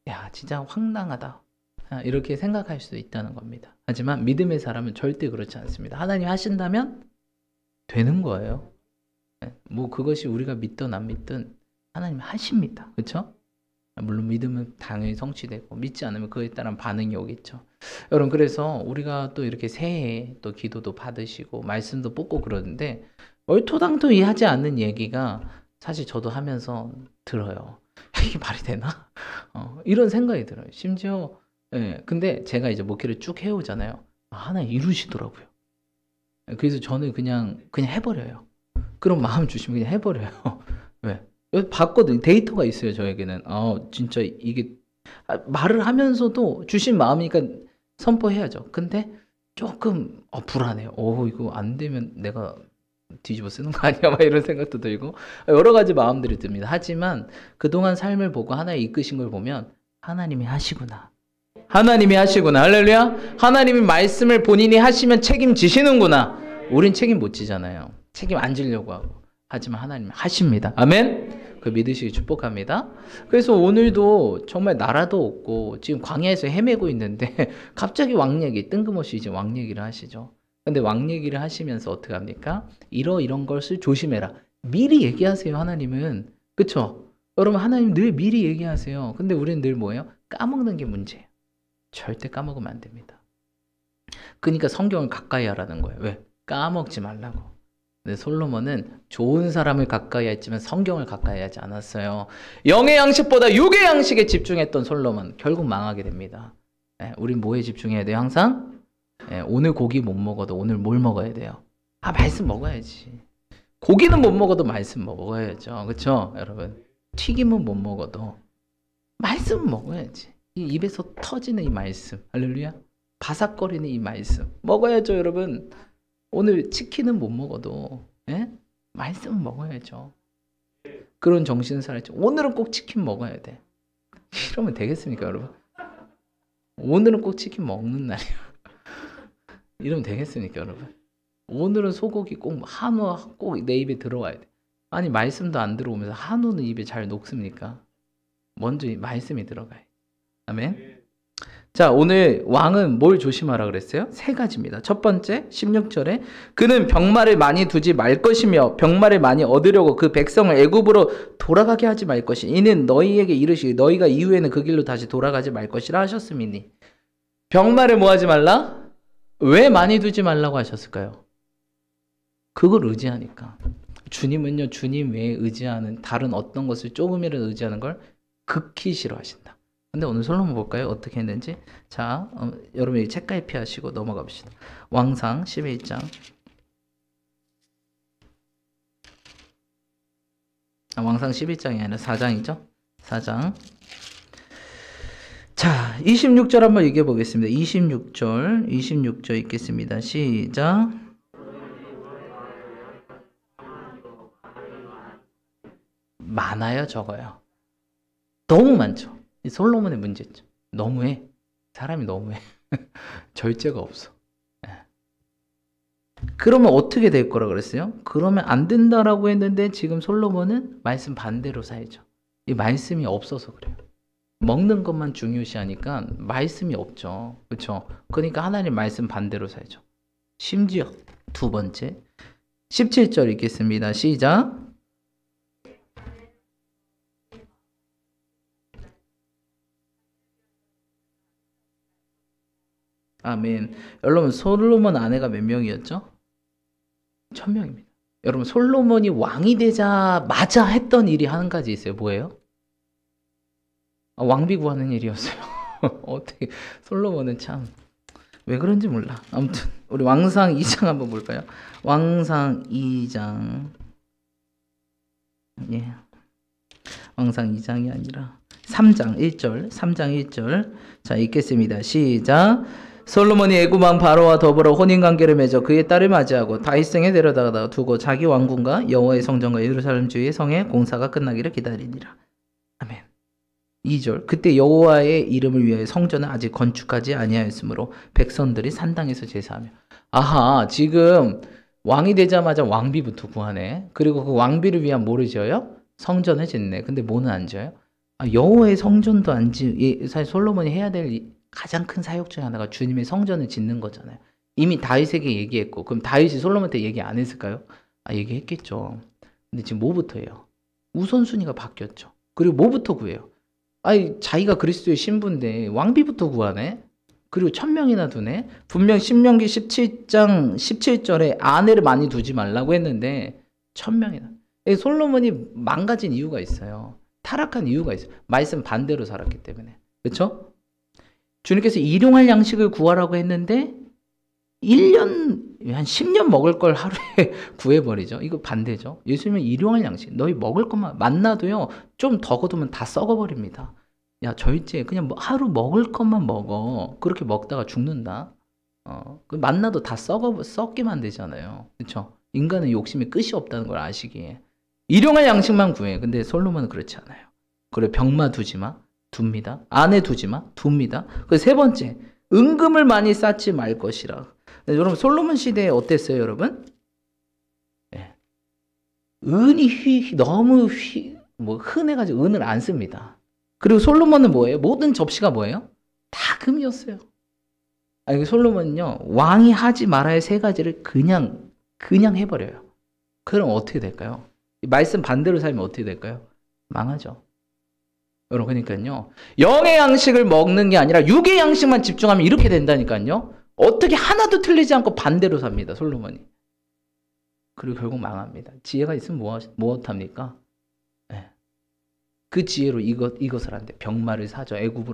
야, 진짜 황당하다. 이렇게 생각할 수도 있다는 겁니다. 하지만 믿음의 사람은 절대 그렇지 않습니다. 하나님 하신다면 되는 거예요. 뭐 그것이 우리가 믿든 안 믿든 하나님 하십니다. 그렇죠? 물론 믿으면 당연히 성취되고 믿지 않으면 그에 따른 반응이 오겠죠. 여러분, 그래서 우리가 또 이렇게 새해 또 기도도 받으시고 말씀도 뽑고 그러는데 얼토당토 하지 않는 얘기가 사실 저도 하면서 들어요. 이게 말이 되나? 이런 생각이 들어요. 심지어 근데 제가 이제 목회를 쭉 해오잖아요. 하나 이루시더라고요. 그래서 저는 그냥 해버려요. 그런 마음 주시면 그냥 해버려요. 왜? 여기 봤거든. 데이터가 있어요. 저에게는. 진짜 이게 말을 하면서도 주신 마음이니까 선포해야죠. 근데 조금 불안해요. 이거 안 되면 내가 뒤집어 쓰는 거 아니야? 막 이런 생각도 들고 여러 가지 마음들이 듭니다. 하지만 그동안 삶을 보고 하나님 이끄신 걸 보면 하나님이 하시구나. 하나님이 하시구나. 할렐루야. 하나님이 말씀을 본인이 하시면 책임지시는구나. 우린 책임 못 지잖아요. 책임 안 지려고 하고. 하지만 하나님 하십니다. 아멘. 그 믿으시기 축복합니다. 그래서 오늘도 정말 나라도 없고 지금 광야에서 헤매고 있는데 갑자기 왕 얘기, 뜬금없이 이제 왕 얘기를 하시죠. 근데 왕 얘기를 하시면서 어떻게 합니까? 이런 것을 조심해라. 미리 얘기하세요, 하나님은. 그쵸? 여러분, 하나님 늘 미리 얘기하세요. 근데 우리는 늘 뭐예요? 까먹는 게 문제예요. 절대 까먹으면 안 됩니다. 그러니까 성경을 가까이 하라는 거예요. 왜? 까먹지 말라고. 근데 솔로몬은 좋은 사람을 가까이 했지만 성경을 가까이 하지 않았어요. 영의 양식보다 육의 양식에 집중했던 솔로몬 결국 망하게 됩니다. 우린 뭐에 집중해야 돼요? 항상 오늘 고기 못 먹어도 오늘 뭘 먹어야 돼요? 말씀 먹어야지. 고기는 못 먹어도 말씀 먹어야죠. 그렇죠, 여러분? 튀김은 못 먹어도 말씀은 먹어야지. 이 입에서 터지는 이 말씀, 할렐루야. 바삭거리는 이 말씀 먹어야죠, 여러분. 오늘 치킨은 못 먹어도 말씀은 먹어야죠. 그런 정신을 살았죠. 오늘은 꼭 치킨 먹어야 돼. 이러면 되겠습니까, 여러분? 오늘은 꼭 치킨 먹는 날이야. 이러면 되겠습니까, 여러분? 오늘은 소고기 꼭 한우 꼭 내 입에 들어와야 돼. 아니 말씀도 안 들어오면서 한우는 입에 잘 녹습니까? 먼저 이 말씀이 들어가요. 아멘. 자, 오늘 왕은 뭘 조심하라 그랬어요? 세 가지입니다. 첫 번째 16절에 그는 병마를 많이 두지 말 것이며 병마를 많이 얻으려고 그 백성을 애굽으로 돌아가게 하지 말 것이 이는 너희에게 이르시기 너희가 이후에는 그 길로 다시 돌아가지 말 것이라 하셨음이니. 병마를 뭐 하지 말라? 왜 많이 두지 말라고 하셨을까요? 그걸 의지하니까. 주님은요, 주님 외에 의지하는 다른 어떤 것을 조금이라도 의지하는 걸 극히 싫어하신다. 근데 오늘 솔로몬 볼까요? 어떻게 했는지. 자, 여러분 이 책가에 피하시고 넘어가 봅시다. 왕상 11장. 왕상 11장이 아니라 4장이죠. 4장. 자, 26절 한번 얘기해 보겠습니다. 26절 읽겠습니다. 시작. 많아요, 적어요? 너무 많죠. 이 솔로몬의 문제죠. 너무해. 사람이 너무해. 절제가 없어. 그러면 어떻게 될 거라 그랬어요? 그러면 안 된다라고 했는데 지금 솔로몬은 말씀 반대로 살죠. 이 말씀이 없어서 그래요. 먹는 것만 중요시하니까 말씀이 없죠. 그렇죠? 그러니까 하나님 말씀 반대로 살죠. 심지어 두 번째 17절 읽겠습니다. 시작. 아멘. 여러분 솔로몬 아내가 몇 명이었죠? 1000명입니다. 여러분 솔로몬이 왕이 되자마자 했던 일이 한 가지 있어요. 뭐예요? 왕비 구하는 일이었어요. 어떻게 솔로몬은 참 왜 그런지 몰라. 아무튼 우리 왕상 2장 한번 볼까요? 왕상 2장. 예. 왕상 2장이 아니라 3장 1절. 3장 1절. 자, 읽겠습니다. 시작. 솔로몬이 애굽 왕 바로와 더불어 혼인 관계를 맺어 그의 딸을 맞이하고 다윗성에 데려다가 두고 자기 왕궁과 여호와의 성전과 예루살렘 주의 성의 공사가 끝나기를 기다리니라. 아멘. 2절. 그때 여호와의 이름을 위하여 성전을 아직 건축하지 아니하였으므로 백성들이 산당에서 제사하며. 아하, 지금 왕이 되자마자 왕비부터 구하네. 그리고 그 왕비를 위한 뭐를 지어요? 성전을 짓네. 근데 뭐는 안 지어요? 여호와의 성전도 안 지. 사실 솔로몬이 해야 될 가장 큰 사역 중에 하나가 주님의 성전을 짓는 거잖아요. 이미 다윗에게 얘기했고, 그럼 다윗이 솔로몬한테 얘기 안 했을까요? 얘기했겠죠. 근데 지금 뭐부터 해요? 우선순위가 바뀌었죠. 그리고 뭐부터 구해요? 자기가 그리스도의 신부인데 왕비부터 구하네? 그리고 1000명이나 두네? 분명 신명기 17장 17절에 아내를 많이 두지 말라고 했는데 1000명이나. 솔로몬이 망가진 이유가 있어요. 타락한 이유가 있어요. 말씀 반대로 살았기 때문에. 그렇죠? 주님께서 일용할 양식을 구하라고 했는데 1년, 한 10년 먹을 걸 하루에 구해버리죠. 이거 반대죠. 예수님은 일용할 양식, 너희 먹을 것만, 만나도요, 좀 더 거두면 다 썩어버립니다. 야, 절제, 그냥 하루 먹을 것만 먹어. 그렇게 먹다가 죽는다. 그 만나도 다 썩게 만들잖아요. 그렇죠? 인간은 욕심이 끝이 없다는 걸 아시기에. 일용할 양식만 구해. 근데 솔로몬은 그렇지 않아요. 그래, 병마 두지 마. 둡니다. 아내 두지 마. 둡니다. 그 세 번째, 은금을 많이 쌓지 말 것이라. 여러분 솔로몬 시대에 어땠어요, 여러분? 네. 은이 너무 흔해가지고 은을 안 씁니다. 그리고 솔로몬은 뭐예요? 모든 접시가 뭐예요? 다 금이었어요. 솔로몬은요, 왕이 하지 말아야 할 세 가지를 그냥 해버려요. 그럼 어떻게 될까요? 말씀 반대로 살면 어떻게 될까요? 망하죠. 여러분, 그러니까요, 영의 양식을 먹는 게 아니라 육의 양식만 집중하면 이렇게 된다니까요. 어떻게 하나도 틀리지 않고 반대로 삽니다, 솔로몬이. 그리고 결국 망합니다. 지혜가 있으면 무엇합니까? 네. 그 지혜로 이것을 한대. 병마를 사죠. 애굽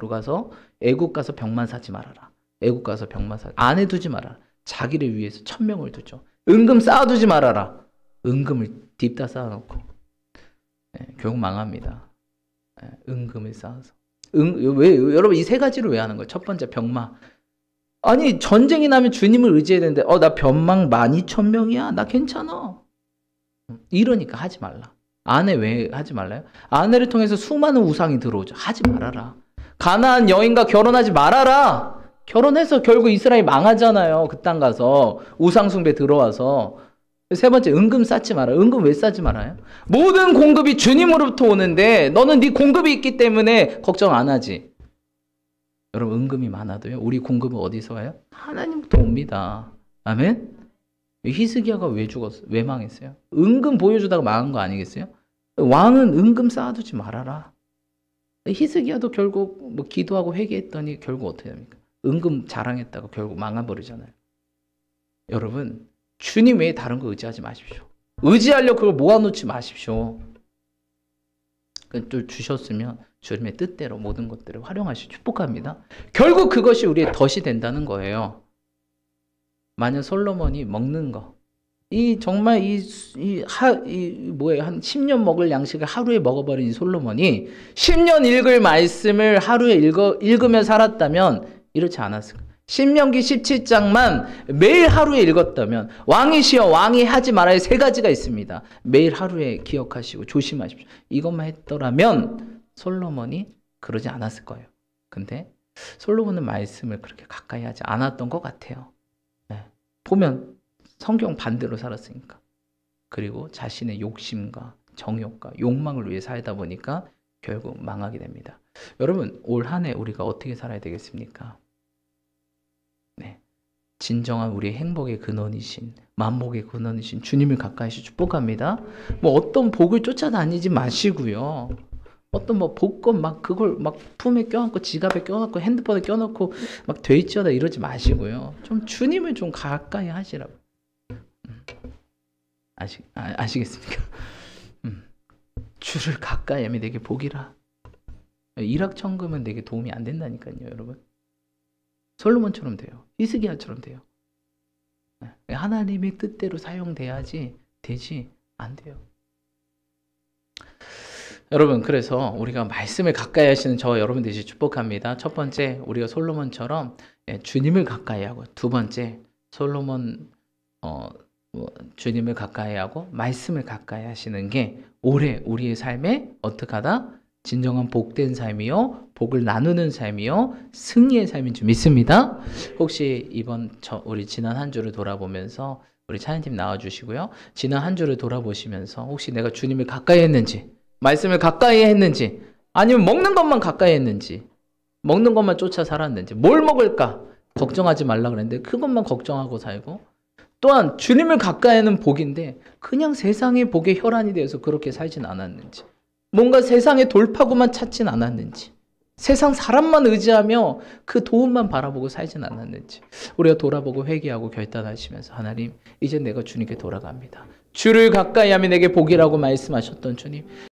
가서 병만 사지 말아라. 애굽 가서 병만 사지. 아내 두지 말아라. 자기를 위해서 1000명을 두죠. 은금 쌓아두지 말아라. 은금을 딥다 쌓아놓고 결국 망합니다. 은금을 쌓아서. 왜 여러분 이 세 가지를 왜 하는 거예요? 첫 번째 병마. 아니 전쟁이 나면 주님을 의지해야 되는데 나 변망 12,000명이야. 나 괜찮아. 이러니까 하지 말라. 아내 왜 하지 말라요? 아내를 통해서 수많은 우상이 들어오죠. 하지 말아라. 가나안 여인과 결혼하지 말아라. 결혼해서 결국 이스라엘 망하잖아요. 그 땅 가서 우상 숭배 들어와서. 세 번째, 은금 쌓지 마라. 은금 왜 쌓지 말아요? 모든 공급이 주님으로부터 오는데 너는 네 공급이 있기 때문에 걱정 안 하지. 여러분 은금이 많아도요. 우리 공급은 어디서 와요? 하나님부터 옵니다. 아멘. 히스기야가 왜 죽었어요? 왜 망했어요? 은금 보여주다가 망한 거 아니겠어요? 왕은 은금 쌓아두지 말아라. 히스기야도 결국 뭐 기도하고 회개했더니 결국 어떻게 됩니까? 은금 자랑했다가 결국 망해버리잖아요. 여러분 주님 외에 다른 거 의지하지 마십시오. 의지하려고 그걸 모아놓지 마십시오. 또 주셨으면 주님의 뜻대로 모든 것들을 활용하시고 축복합니다. 결국 그것이 우리의 덫이 된다는 거예요. 만약 솔로몬이 먹는 거, 정말 뭐예요? 한 10년 먹을 양식을 하루에 먹어버린 이 솔로몬이 10년 읽을 말씀을 하루에 읽으며 살았다면 이렇지 않았을 거예요. 신명기 17장만 매일 하루에 읽었다면 왕이시여 왕이 하지 말아야 세 가지가 있습니다. 매일 하루에 기억하시고 조심하십시오. 이것만 했더라면 솔로몬이 그러지 않았을 거예요. 근데 솔로몬은 말씀을 그렇게 가까이 하지 않았던 것 같아요. 보면 성경 반대로 살았으니까. 그리고 자신의 욕심과 정욕과 욕망을 위해 살다 보니까 결국 망하게 됩니다. 여러분 올 한 해 우리가 어떻게 살아야 되겠습니까? 진정한 우리의 행복의 근원이신 만복의 근원이신 주님을 가까이시 축복합니다. 뭐 어떤 복을 쫓아다니지 마시고요. 어떤 뭐 복권 막 그걸 막 품에 껴안고 지갑에 껴놓고 핸드폰에 껴놓고 막 돼있지어다 이러지 마시고요. 좀 주님을 좀 가까이 하시라고. 아시겠습니까? 주를 가까이 하면 내게 복이라. 일확천금은 내게 도움이 안 된다니까요, 여러분. 솔로몬처럼 돼요. 히스기야처럼 돼요. 하나님의 뜻대로 사용돼야지 되지 안 돼요. 여러분 그래서 우리가 말씀을 가까이 하시는 저와 여러분 되시 축복합니다. 첫 번째 우리가 솔로몬처럼 주님을 가까이 하고 두 번째 솔로몬 주님을 가까이 하고 말씀을 가까이 하시는 게 올해 우리의 삶에 어떻게 하다? 진정한 복된 삶이요 복을 나누는 삶이요 승리의 삶인 줄 믿습니다. 혹시 우리 지난 한 주를 돌아보면서 우리 찬양팀 나와주시고요. 지난 한 주를 돌아보시면서 혹시 내가 주님을 가까이 했는지 말씀을 가까이 했는지 아니면 먹는 것만 가까이 했는지 먹는 것만 쫓아 살았는지 뭘 먹을까 걱정하지 말라 그랬는데 그것만 걱정하고 살고 또한 주님을 가까이 하는 복인데 그냥 세상의 복에 혈안이 되어서 그렇게 살진 않았는지 뭔가 세상의 돌파구만 찾진 않았는지 세상 사람만 의지하며 그 도움만 바라보고 살진 않았는지 우리가 돌아보고 회개하고 결단하시면서 하나님 이제 내가 주님께 돌아갑니다. 주를 가까이 하면 내게 복이라고 말씀하셨던 주님